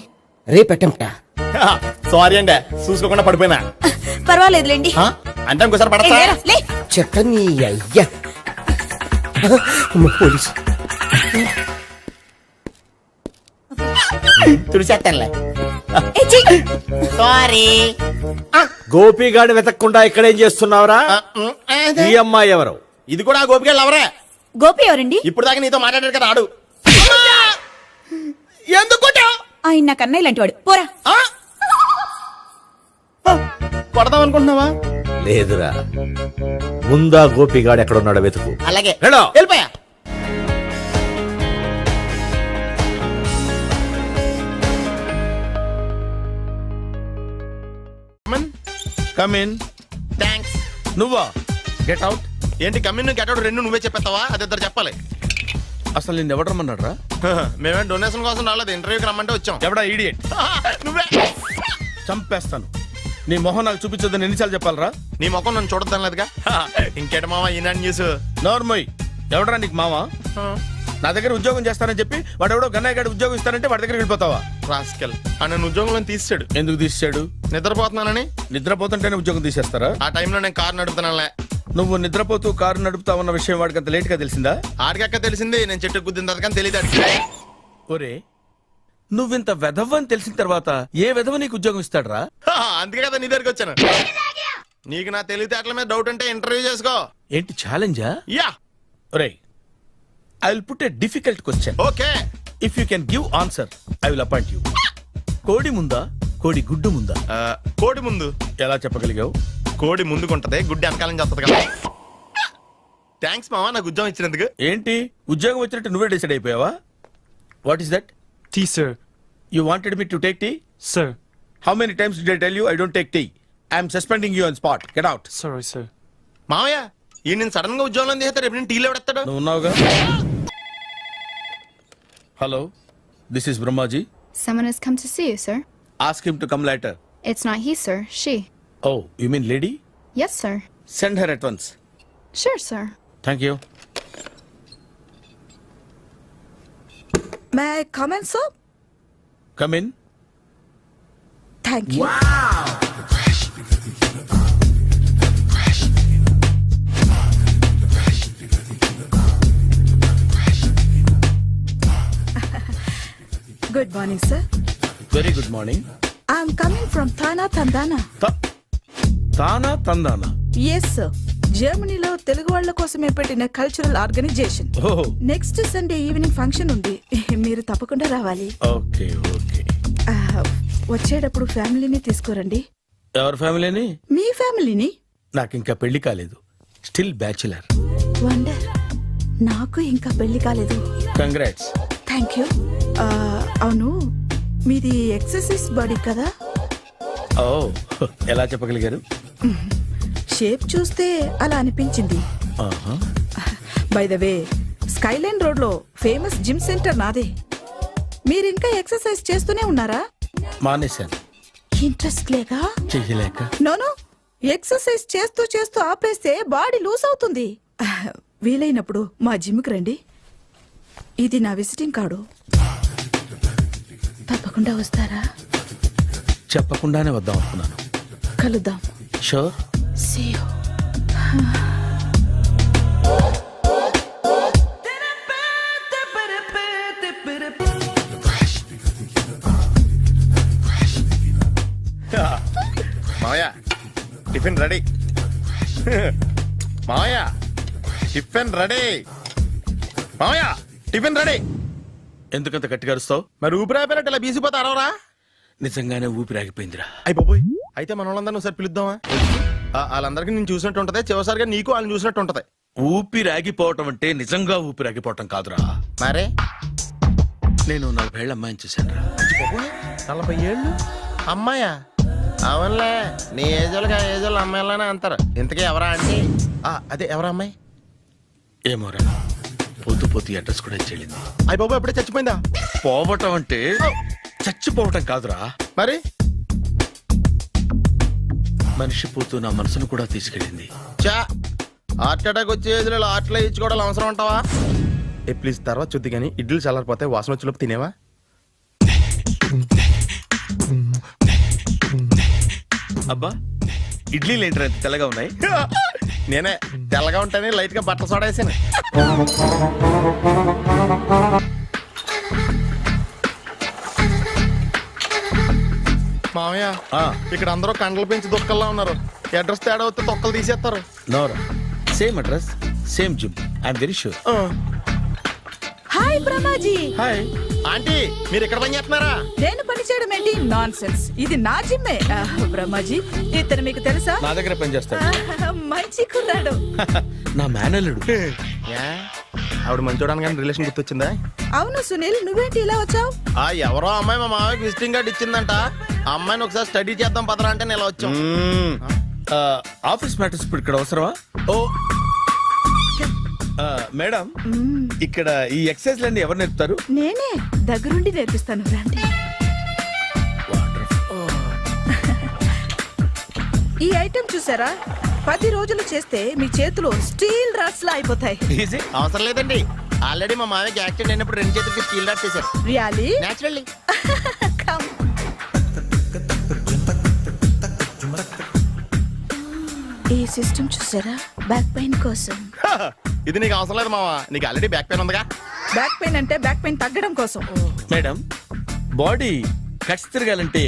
రేపెట్టంట. సారీ అండి, చూసుకోకుండా పడిపోయినా. పర్వాలేదులేండి. అంటే ఇంకోసారి పడతా. లే. చెత్త నీ అయ్యా. పోలీసు. తుడిచేస్తానులే సారీ. గోపిగాడిని వెతకకుండా ఇక్కడేం చేస్తున్నావురా? ఈ అమ్మాయి ఎవరు? ఇది కూడా ఆ గోపికెళ్ళి ఎవరే? గోపి ఎవరండి? ఇప్పుడు దాకా నీతో మాట్లాడారు కదా ఆడు. ఎందుకు కొట్టావ్? ఆయన నాకు అన్నయ్య లాంటి వాడు. పోరా. కొడదాం అనుకుంటున్నావా? లేదురా, ముందా గోపిగాడు ఎక్కడున్నాడో వెతుకు. అలాగే వెళ్ళు. వెళ్ళిపోయా. Come in. థ్యాంక్స్. నువ్వా? Get out. ఏంటి కమ్మిన్ గెట్ అవుట్ రెండు నువ్వే చెప్పేస్తావా? అది ఇద్దరు చెప్పాలి. అసలు నిన్ను ఎవడు రమ్మన్నాడు రా? మేమేం డొనేషన్ కోసం రాలేదు, ఇంటర్వ్యూకి రమ్మంటే వచ్చాం. ఎవడా ఈడియట్? నువ్వే. చంపేస్తాను. నీ మొహం నాకు చూపించొద్దని ఎన్నిసార్లు చెప్పాలరా? నీ ముఖం నన్ను చూడద్దాం లేదుగా. ఇంకేట మామ ఈనాడు న్యూస్. నోర్మోయ్. ఎవడరా నీకు మావా? నా దగ్గర ఉద్యోగం చేస్తానని చెప్పి వాడెవడో గన్నయ్య గారి ఉద్యోగం ఇస్తానంటే వాడి దగ్గర వెళ్ళిపోతావా? రాస్కెల్. ఆ నన్ను ఉద్యోగంలో తీసాడు. ఎందుకు తీసాడు? నిద్రపోతున్నానని. నిద్రపోతుంటేనే ఉద్యోగం తీసేస్తారా? ఆ టైంలో నేను కారు నడుపుతున్నానులే. నువ్వు నిద్రపోతూ కారు నడుపుతావన్న విషయం వాడికి అంత లేట్ గా తెలిసిందా? ఆడికక్క తెలిసింది, నేను చెట్టు గుద్దిన తర్వాత కానీ తెలియదు. ఒరే, నువ్వింత వెధవని తెలిసిన తర్వాత ఏ వెధవ నీకు ఉద్యోగం ఇస్తాడరా? అందుకే కదా నీ దగ్గరికి వచ్చాను. నీకు నా తెలివితేటల మీద డౌట్ అంటే ఇంటర్వ్యూ చేసుకో. ఏంటి ఛాలెంజా? యా. ఒరే, I will put a difficult question. Okay. If you can give answer I will appoint you. కోడి ముందా, కోడి గుడ్డు ముందా? కోడి ముందు. ఎలా చెప్పగలిగావు? కోడి ముందుకుంటది, గుడ్డి వెనకాలం చేస్తుంది కదా. థ్యాంక్స్ మావా నాకు ఉద్యోగం ఇచ్చినందుకు. ఏంటి ఉద్యోగం వచ్చినట్టు నువ్వే డిసైడ్ అయిపోయావా? What is that? Tea sir. You wanted me to take tea? Sir. How many times did I tell you I don't take tea? I am suspending you on spot. Get out. Sorry, sir. మావయ్య ఈ నేను sudden గా ఉద్యోగంలో తీస్తాడు. రేపు నేను టీలో పెడతాడు. నువ్వు ఉన్నావుగా. Hello, this is Brahmaji. Someone has come to see you, sir. Ask him to come later. It's not he, sir. She. Oh, you mean lady? Yes, sir. Send her at once. Sure, sir. Thank you. May I come in, sir? Come in. Thank you. Good morning, sir. Very good morning. I'm coming from Thana, Tandana. తానా తందానా? Yes, sir. జర్మనీలో తెలుగు వాళ్ళ కోసమే పెట్టిన cultural organisation. Oh, next Sunday evening function ఉంది, మీరు తప్పకుండా రావాలి. okay, okay. వచ్చేటప్పుడు ఫ్యామిలీని తీసుకురండి. ఎవరి ఫ్యామిలీని? మీ ఫ్యామిలీని. నాకు ఇంకా పెళ్లి కాలేదు. Still bachelor. వండర్. నాకు ఇంకా పెళ్లి కాలేదు. కంగ్రాట్స్. Thank you. అవును, మీది ఎక్సర్సైజ్ బాడీ కదా? ఓ, ఎలా చెప్పగలిగారు? షేప్ చూస్తే అలా అనిపించింది. By the way, Skyline road లో ఫేమస్ జిమ్ సెంటర్ నాదే. మీరు ఇంకా ఎక్సర్సైజ్ చేస్తూనే ఉన్నారా? మానేశాను. ఇంట్రెస్ట్ లేక? చెయ్యలేక. నోను, ఎక్సర్సైజ్ చేస్తూ చేస్తూ ఆపేస్తే బాడీ లూజ్ అవుతుంది. వీలైనప్పుడు మా జిమ్కి రండి. ఇది నా విజిటింగ్ కార్డు. తప్పకుండా వస్తారా? చెప్పకుండానే వద్దాం అనుకున్నాను. కలుద్దాం. షూర్. See you. మావయ్య టిఫిన్ రెడీ. మావయ్య టిఫిన్ రెడీ. మావయ్య టిఫిన్ రెడీ. ఎందుకంత గట్టిగా అరుస్తావు? మరి ఊపిరి అయిపోయినట్టు ఇలా బీసిపోతే అరవరా? నిజంగానే ఊపిరాగిపోయిందిరా. అయిపోయి అయితే మన వాళ్ళందరినీ ఒకసారి పిలుద్దామా? వాళ్ళందరికీ నేను చూసినట్టు ఉంటది, చివరిసారిగా నీకు వాళ్ళని చూసినట్టు ఉంటది. ఊపిరాగిపోవటం అంటే నిజంగా ఊపిరాగిపోవటం కాదురా. మరే నేను 40 ఏళ్ళ అమ్మాయిని చూశాను రా. 40 ఏళ్ళు అమ్మాయా? అవునులే, నీ ఏజోళ్ళకి ఆ ఏజోళ్ళు అమ్మాయిలానే అంటారు. ఇంతకీ ఎవరా అంటే? అదే ఎవరా అమ్మాయి? ఏమోరా, పోతూ పోతూ అడ్రస్ కూడా చెల్లింది. అయ్య బాబు ఎప్పుడే చచ్చిపోయిందా? పోవటం అంటే చచ్చిపోవటం కాదురా. మరి మనిషి పోతూ నా మనసును కూడా తీసుకెళ్ళింది. చా, హార్ట్ అటాక్ వచ్చే ఏజ్లో హార్ట్లో ఇచ్చుకోవడం అవసరం ఉంటావా? ప్లీజ్ తర్వాత చూద్ది కానీ ఇడ్లీ చల్లారిపోతే వాసన వచ్చేలోపు తినేవా? అబ్బా, ఇడ్లీలు ఏంట్రా ఇంత తెల్లగా ఉన్నాయి? నేనే తెల్లగా ఉంటానే లైట్ గా బట్టలు సోడేసాను. మామయ్య ఇక్కడ అందరూ కండలు పెంచి దుక్కల్లా ఉన్నారు. అడ్రస్ తేడా వస్తే తొక్కలు తీసేస్తారు. నోరా same address same gym I'm very sure. Hi Brahmaji. Hi aunty, మీరు ఇక్కడ పని చేస్తున్నారా? నేను పని చేయడం ఏంటి? Nonsense. ఇది నా జిమ్మే. బ్రహ్మాజీ, ఇతను మీకు తెలుసా? నా దగ్గర పని చేస్తాడు. మంచి కుర్రాడు. నా మేనల్లుడు. ఆవిడ మంచోడానికి కానీ రిలేషన్ గుర్తొచ్చిందా? అవును సునీల్, నువ్వేంటి ఇలా వచ్చావు? ఎవరో అమ్మాయి మా మామయ్యకి విజిటింగ్ కార్డ్ ఇచ్చిందంట. ఆ అమ్మాయిని ఒకసారి స్టడీ చేద్దాం పదరా అంటే నేను ఇలా వచ్చాం. ఆఫీస్ మ్యాటర్స్ ఇప్పుడు ఇక్కడ అవసరమా? ఓ మేడం, ఇక్కడ ఈ ఎక్సర్సైజ్ లన్నీ ఎవరు నేర్పుతారు? నేనే దగ్గరుండి నేర్పిస్తాను, రండి. ఈ ఐటెం చూసారా? 10 రోజులు చేస్తే మీ చేతులు స్టీల్ రాట్స్ లా అయిపోతాయి. అవసరం లేదండి, ఆల్రెడీ మా మామయ్యకి యాక్సిడెంట్ అయినప్పుడు 2 చేతులకి స్టీల్ డాట్ చేశారు. రియల్లీ? నేచురల్లీ. కమ్. ఈ సిస్టమ్ చూసారా? బ్యాక్ పెయిన్ కోసం. ఇది నీకు అవసరం లేదు మావా, నీకు ఆల్రెడీ బ్యాక్ పెయిన్ ఉందిగా. బ్యాక్ పెయిన్ అంటే బ్యాక్ పెయిన్ తగ్గడం కోసం. మేడం, బాడీ కట్స్ తిరగాలంటే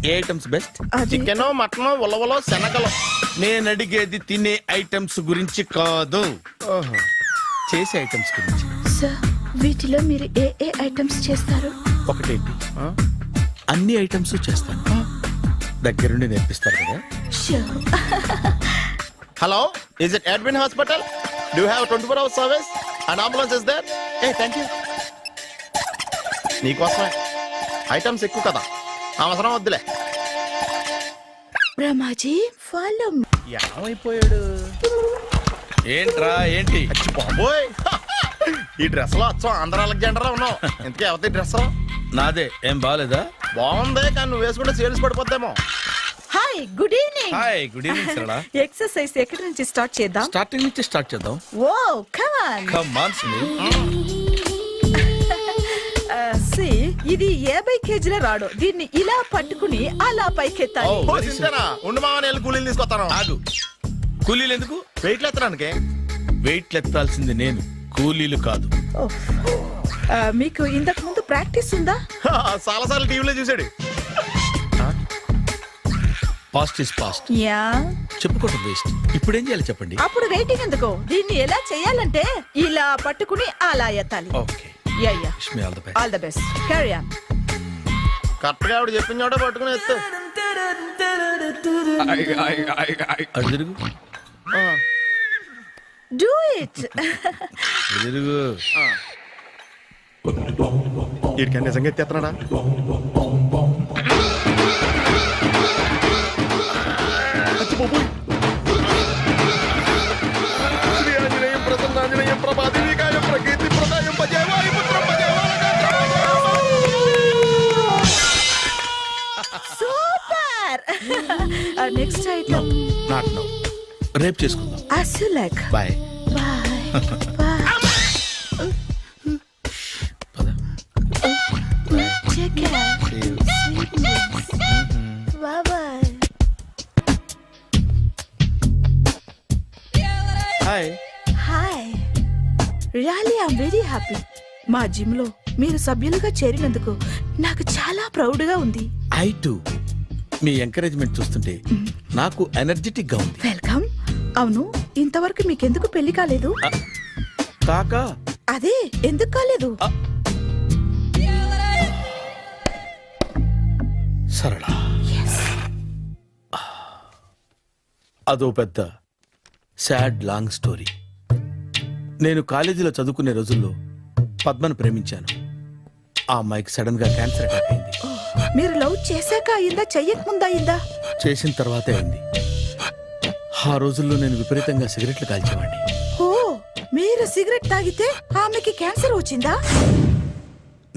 ఏ ఐటమ్స్ బెస్ట్? చికెన్, మటన్, ఉలవలో, శనగలు. నేను అడిగేది తినే ఐటమ్స్ గురించి కాదు, చేసే ఐటమ్స్ గురించి. సార్, వీటిలో మీరు ఏ ఏ ఐటమ్స్ చేస్తారు? ఒకటేంటి, అన్ని ఐటమ్స్ చేస్తాను. దగ్గరుండి నేర్పిస్తారు కదా. Hello, is it admin hospital? Do you have 24 hours service and ambulance is there? Thank you. నీకోసమే ఐటమ్స్ ఎక్కువ కదా, అవసరం వద్దులే. బ్రహ్మాజీ, ఫాలో. ఏమైపోయాడు? ఏంట్రా ఏంటి? బాబోయ్, ఈ డ్రెస్ లో వచ్చాం ఆంధ్ర అలెగ్జాండర్ ఉన్నావు. ఇంతకీ ఎవరి డ్రెస్? నాదే. ఏం బాగాలేదా? బాగుంది, కానీ నువ్వు వేసుకుంటే సేల్స్ పడిపోద్దేమో. Hi, good evening. Hi, good evening Sarala. Exercise ఎక్కడి నుంచి స్టార్ట్ చేద్దాం? స్టార్టింగ్ నుంచి స్టార్ట్ చేద్దాం. Oh come on. Come on Sunil. ఇది 50 కేజీల రాడు. దీన్ని ఇలా పట్టుకుని అలా పైకెత్తాలి. ఓ, సింతేనా? ఉండు మామ, నేను కూలీలు తీసుకొస్తాను. ఆగు, కూలీలు ఎందుకు? వెయిట్లు ఎత్తడానికి. వెయిట్లు ఎత్తాల్సింది నేను, కూలీలు కాదు. మీకు ఇంతకు ముందు ప్రాక్టీస్ ఉందా? చాలా సార్లు టీవీలో చూసాడు. Past is past, yeah. చెప్పుకోవడం వేస్ట్. ఇప్పుడు ఏం చేయాలి చెప్పండి. అప్పుడు వెయిటింగ్ ఎందుకు? దీన్ని ఎలా చేయాలంటే ఇలా పట్టుకుని అలా ఎత్తాలి. Okay, yeah yeah. Wish me all the best. All the best. Carry on. Correct గా ఆవిడ చెప్పిన చోట పట్టుకుని ఎత్తు. అటు తిరుగు, డూ ఇట్. తిరుగు. వీడికి నిజంగా ఎత్తేస్తున్నాడా? Super. Next item. Not now, రేపు చేసుకుందాం. As you like. Bye. Bye. Bye. Take care. Sweet dreams. Bye bye. హాయ్. Hi. Really, I'm very happy. మా జిమ్ లో మీరు సభ్యులుగా చేరినందుకు నాకు చాలా ప్రౌడ్ గా ఉంది. I to. మీ ఎంకరేజ్మెంట్ చూస్తుంటే నాకు ఎనర్జెటిక్ గా ఉంది. వెల్కమ్. అవును, ఇంతవరకు మీకెందుకు పెళ్లి కాలేదు? కాకా, అదే ఎందుకు కాలేదు? సరళ, అదో పెద్ద సాడ్ లాంగ్ స్టోరీ. నేను కాలేజీలో చదువుకునే రోజుల్లో పద్మను ప్రేమించాను. ఆ అమ్మాయికి సడన్ గా క్యాన్సర్ అటాక్ అయింది. మీరు లవ్ చేశాక అయిందా, చెయ్యక ముందా అయిందా? చేసిన తర్వాతే అయింది. ఆ రోజుల్లో నేను విపరీతంగా సిగరెట్లు కాల్చేవాడిని. ఓ, మీరు సిగరెట్ తాగితే ఆమెకి క్యాన్సర్ వచ్చిందా?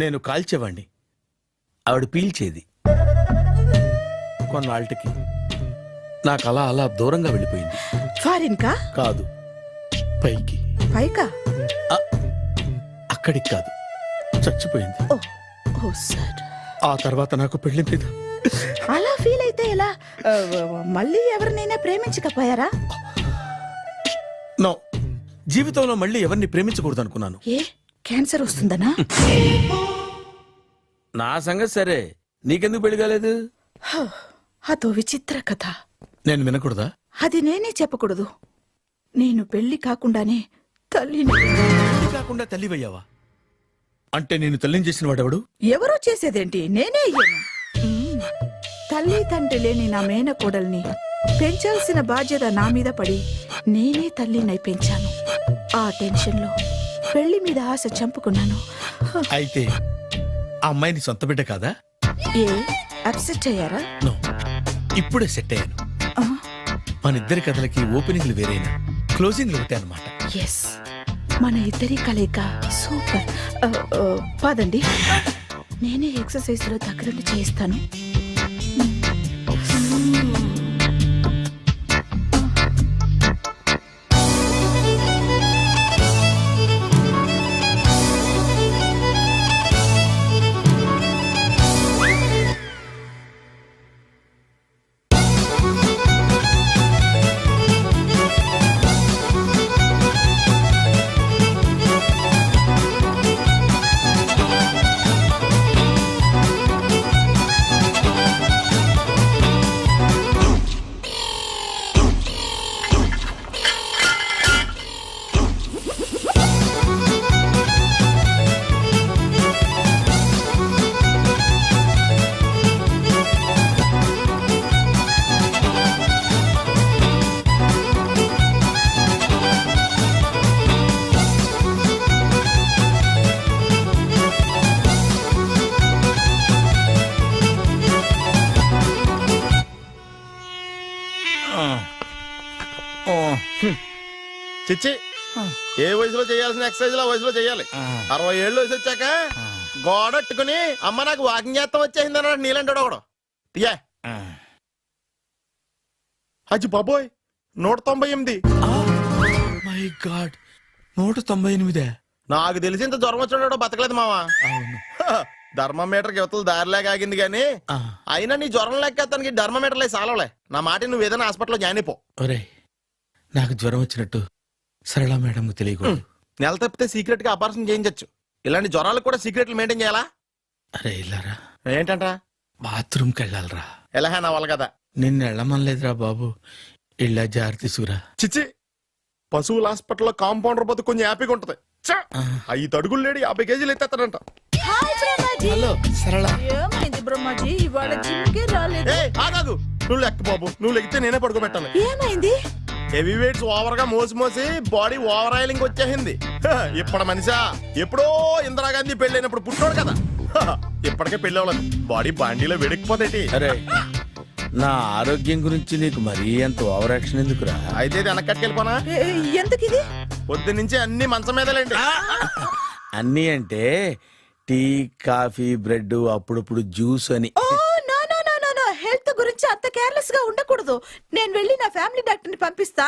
నేను కాల్చేవాడిని, ఆవిడ పీల్చేది. కొన్నాళ్ళకి నాకు అలా అలా దూరంగా వెళ్ళిపోయింది. ఫారిన్ కా? కాదు, పైకి. పైకా? అక్కడికి కాదు, చచ్చిపోయింది. ఓ సార్. ఆ తర్వాత నాకు పెళ్లి మీద అలా ఫీల్ అయితే ఎలా? మళ్ళీ ఎవరినైనా ప్రేమించకపోయారా? నో, జీవితంలో మళ్ళీ ఎవరిని ప్రేమించకూడదు అనుకున్నాను. ఏ క్యాన్సర్ వస్తుందనా? నా సంగతి సరే, నీకెందుకు పెళ్లి కాలేదు? హ, అదో విచిత్ర కథ. నేను వినకూడదా? అది నేనే చెప్పకూడదు. నేను పెళ్లి కాకుండానే తల్లిని. పెళ్లి కాకుండా తల్లివయ్యావా? అంటే నేను తల్లిని చేసిన వాడెవడు? ఎవరో చేసేదేంటి, నేనే అయ్యాను. తల్లి తండ్రి లేని నా మేనకోడల్ని పెంచాల్సిన బాధ్యత నా మీద పడి నేనే తల్లినై పెంచాను. ఆ టెన్షన్లో పెళ్లి మీద ఆశ చంపుకున్నాను. అయితే ఆ అమ్మాయిని సొంత బిడ్డ కాదా? ఏ అప్సెట్ అయ్యారా? నో, ఇప్పుడే సెట్ అయ్యాను. మన ఇద్దరి కథలకి ఓపెనింగ్లు వేరైనా క్లోజింగ్లు ఒకటే అనమాట. ఎస్, మన ఇద్దరి కలయిక సూపర్. పదండి, నేనే ఎక్సర్సైజ్ లో దగ్గరుండి చేయిస్తాను. చిచ్చి, ఏ వయసులో చేయాల్సిన ఎక్సర్సైజ్ ఆ వయసులో చేయాలి. 60 ఏళ్ళు వయసు వచ్చాక గోడట్టుకుని అమ్మ నాకు వాకింగ్ చేస్తాం వచ్చేసింది అన్నాడు నీలంటాడు ఒకడు. తీయా అచ్చి బాబోయ్, 198. My God, 198. నాకు తెలిసి ఇంత జ్వరం వచ్చాడో బతకలేదు మావా. ధర్మమీటర్ యువతలు దారిలాగా ఆగింది గానీ అయినా నీ జ్వరం లెక్కేస్తానికి ధర్మమీటర్లే సాలవలే. నా మాట నువ్వు ఏదైనా హాస్పిటల్లో జాయిన్ అయిపో. ఒరే, నాకు జ్వరం వచ్చినట్టు సరళ మేడం తెలియకూడదు. నెల తప్పితే సీక్రెట్ గా ఆపరేషన్ చేయించచ్చు. ఇలాంటి జ్వరాలకు కూడా సీక్రెట్లు మెయింటైన్ చేయాలా? అరే ఇల్లారా, ఏంటంట? బాత్రూమ్కి వెళ్ళాలరా. ఎలాహే నా వాళ్ళ కదా. నిన్ను వెళ్ళమనలేదురా బాబు, ఇళ్ళ జారి తీసుకురా. చిచ్చి, పశువుల హాస్పిటల్లో కాంపౌండర్ పోతే కొంచెం హ్యాపీగా ఉంటది. 5 అడుగులు లేడి 50 కేజీలు ఎత్తేస్తాడంట. హలో సరళ. ఏమైంది బ్రహ్మాజీ, ఇవాళ జిమ్కే రాలేదు? ఆగాదు, నువ్వు లెక్క బాబు. నువ్వు లెక్కితే నేనే పడుకోబెట్టాలి. ఏమైంది? హెవీ వెయిట్స్ ఓవర్ గా మోసి బాడీ ఓవర్ ఆయిలింగ్ వచ్చేసింది. ఇప్పుడు మనిషా ఎప్పుడో ఇందిరాగాంధీ పెళ్ళైనప్పుడు పుట్టినోడు కదా. ఇప్పటికే పెళ్ళి అవ్వలేదు, బాడీ బాండీలో వెడికిపోతేటి. అరే, నా ఆరోగ్యం గురించి నీకు మరీ అంత ఓవర్ యాక్షన్ ఎందుకురా? అయితే వెనకట్టుకెళ్ళిపోనా? ఎందుకు ఇది? పొద్దు నుంచి అన్ని మంచం మీదలేండి. అన్నీ అంటే టీ, కాఫీ, బ్రెడ్, అప్పుడప్పుడు జ్యూస్ అని. హెల్త్ గురించి అంత కేర్లెస్ గా ఉండకూడదు. నేను వెళ్ళి నా ఫ్యామిలీ డాక్టర్ ని పంపిస్తా.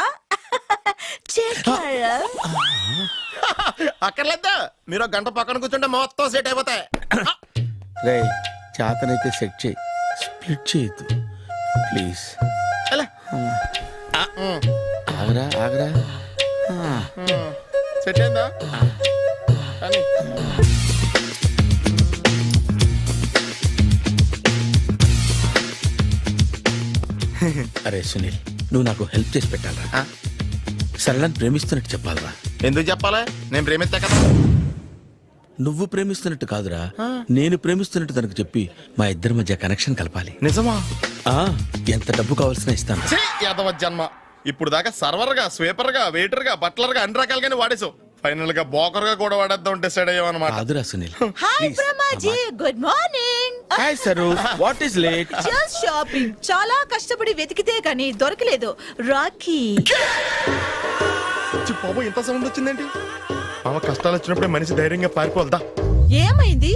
అక్కర్లేదా, మీరు 1 గంట పక్కన కూర్చుంటే మొత్తం సెట్ అయిపోతాయి. రే, చేతనైతే సెట్ చేయి, స్ప్లిట్ చేయొద్దు ప్లీజ్. ఆగరా ఆగరా. సెట్ అయిందా? అరే సునీల్, నువ్వు నాకు హెల్ప్ చేసి పెట్టాలరా. సరళని ప్రేమిస్తున్నట్టు చెప్పాలరా. ఎందుకు చెప్పాలి? నేను ప్రేమిస్తా కదా. నువ్వు ప్రేమిస్తున్నట్టు కాదురా, నేను ప్రేమిస్తున్నట్టు తనకు చెప్పి మా ఇద్దరి మధ్య కనెక్షన్ కలపాలి. నిజమా? ఎంత డబ్బు కావాల్సిన ఇస్తాను. యాదవ జన్మ, ఇప్పుడు దాకా సర్వర్ గా, స్వీపర్ గా, వెయిటర్ గా, బట్లర్ గా అన్ని రకాలుగానే వాడేసావు. ఫైనల్ గా బోకర్ గా కూడా వాడేద్దాం డిసైడ్ అయ్యాం అన్నమాట. కాదురా Sunil. Hi Brahmaji, good morning. Hi sir, what is late? Just shopping. చాలా కష్టపడి వెతికితే కానీ దొరకలేదు. రాఖీ. బాబు, ఇంత సౌండ్ వచ్చిందేంటి? మామ, కష్టాలు వచ్చినప్పుడే మనిషి ధైర్యంగా పారిపోల్దా. ఏమైంది?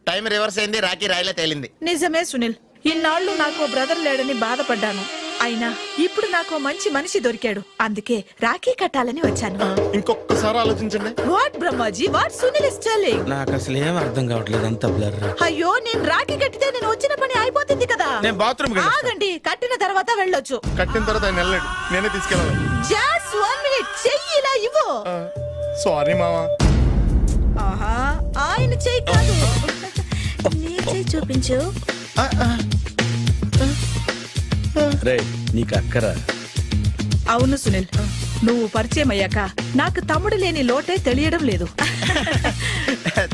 టైం రివర్స్ అయింది, రాఖీ రాయిలా తేలింది. నిజమే సునీల్, ఇన్నాళ్ళు నాకు బ్రదర్ లేడని బాధపడ్డాను. అయినా ఇప్పుడు నాకు మంచి మనిషి దొరికాడు, అందుకే రాఖీ కట్టాలని వచ్చాను. ఇంకొకసారి ఆలోచించండి. What Brahmaji, what Sunil is telling? నాకు అసలు ఏం అర్థం కావట్లేదు, అంత బ్లర్. అయ్యో, నేను రాఖీ కట్టితే నేను వచ్చిన పని అయిపోతుంది కదా. నేను బాత్రూమ్ ఆగండి, కట్టిన తర్వాత వెళ్ళొచ్చు. కట్టిన తర్వాత ఆయన వెళ్ళాడు, నేనే తీసుకెళ్ళాలి. జస్ట్ 1 minute, చెయ్యి ఇలా ఇవ్వు. సారీ మావా. ఆహా, ఆయన చెయ్యి కాదు, నీ చెయ్యి చూపించు. రే నీకు అక్కరా? అవును సునీల్, నువ్వు పరిచయం అయ్యాక నాకు తమ్ముడు లేని లోటే తెలియడం లేదు.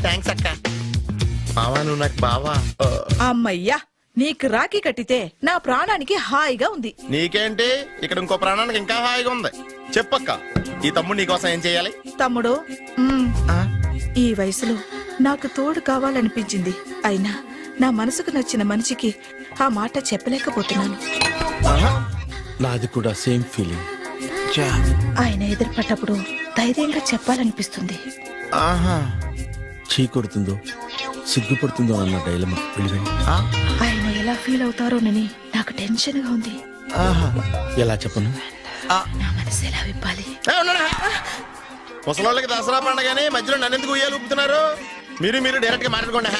థ్యాంక్స్ అక్క. మావా నువ్వు నాకు బావా. అమ్మయ్యా, నీకు రాఖీ కట్టితే నా ప్రాణానికి హాయిగా ఉంది. నీకేంటి, ఇక్కడ ఇంకో ప్రాణానికి ఇంకా హాయిగా ఉంది. చెప్పక్క, ఈ తమ్ముడు నీకోసం ఏం చేయాలి? తమ్ముడు, ఈ వయసులో నాకు తోడు కావాలనిపించింది, అయినా నా మనసుకు నచ్చిన మనిషికి ఆ మాట చెప్పలేకపోతున్నాను. నాది కూడా సేమ్ ఫీలింగ్. ఆయన ఎదురుపడ్డప్పుడు ధైర్యంగా చెప్పాలనిపిస్తుంది. చీ కొడుతుందో సిగ్గుపడుతుందో అన్న డైలమా. ఆయన ఎలా ఫీల్ అవుతారోనని నాకు టెన్షన్ గా ఉంది. ఎలా చెప్పను? నా మనసు ఎలా విప్పాలి? ముసలోళ్ళకి దసరా పండగని మధ్యలో నన్నెందుకు ఉయ్యాలు ఊపుతున్నారు? మీరు డైరెక్ట్ గా మాట్లాడుకోండి.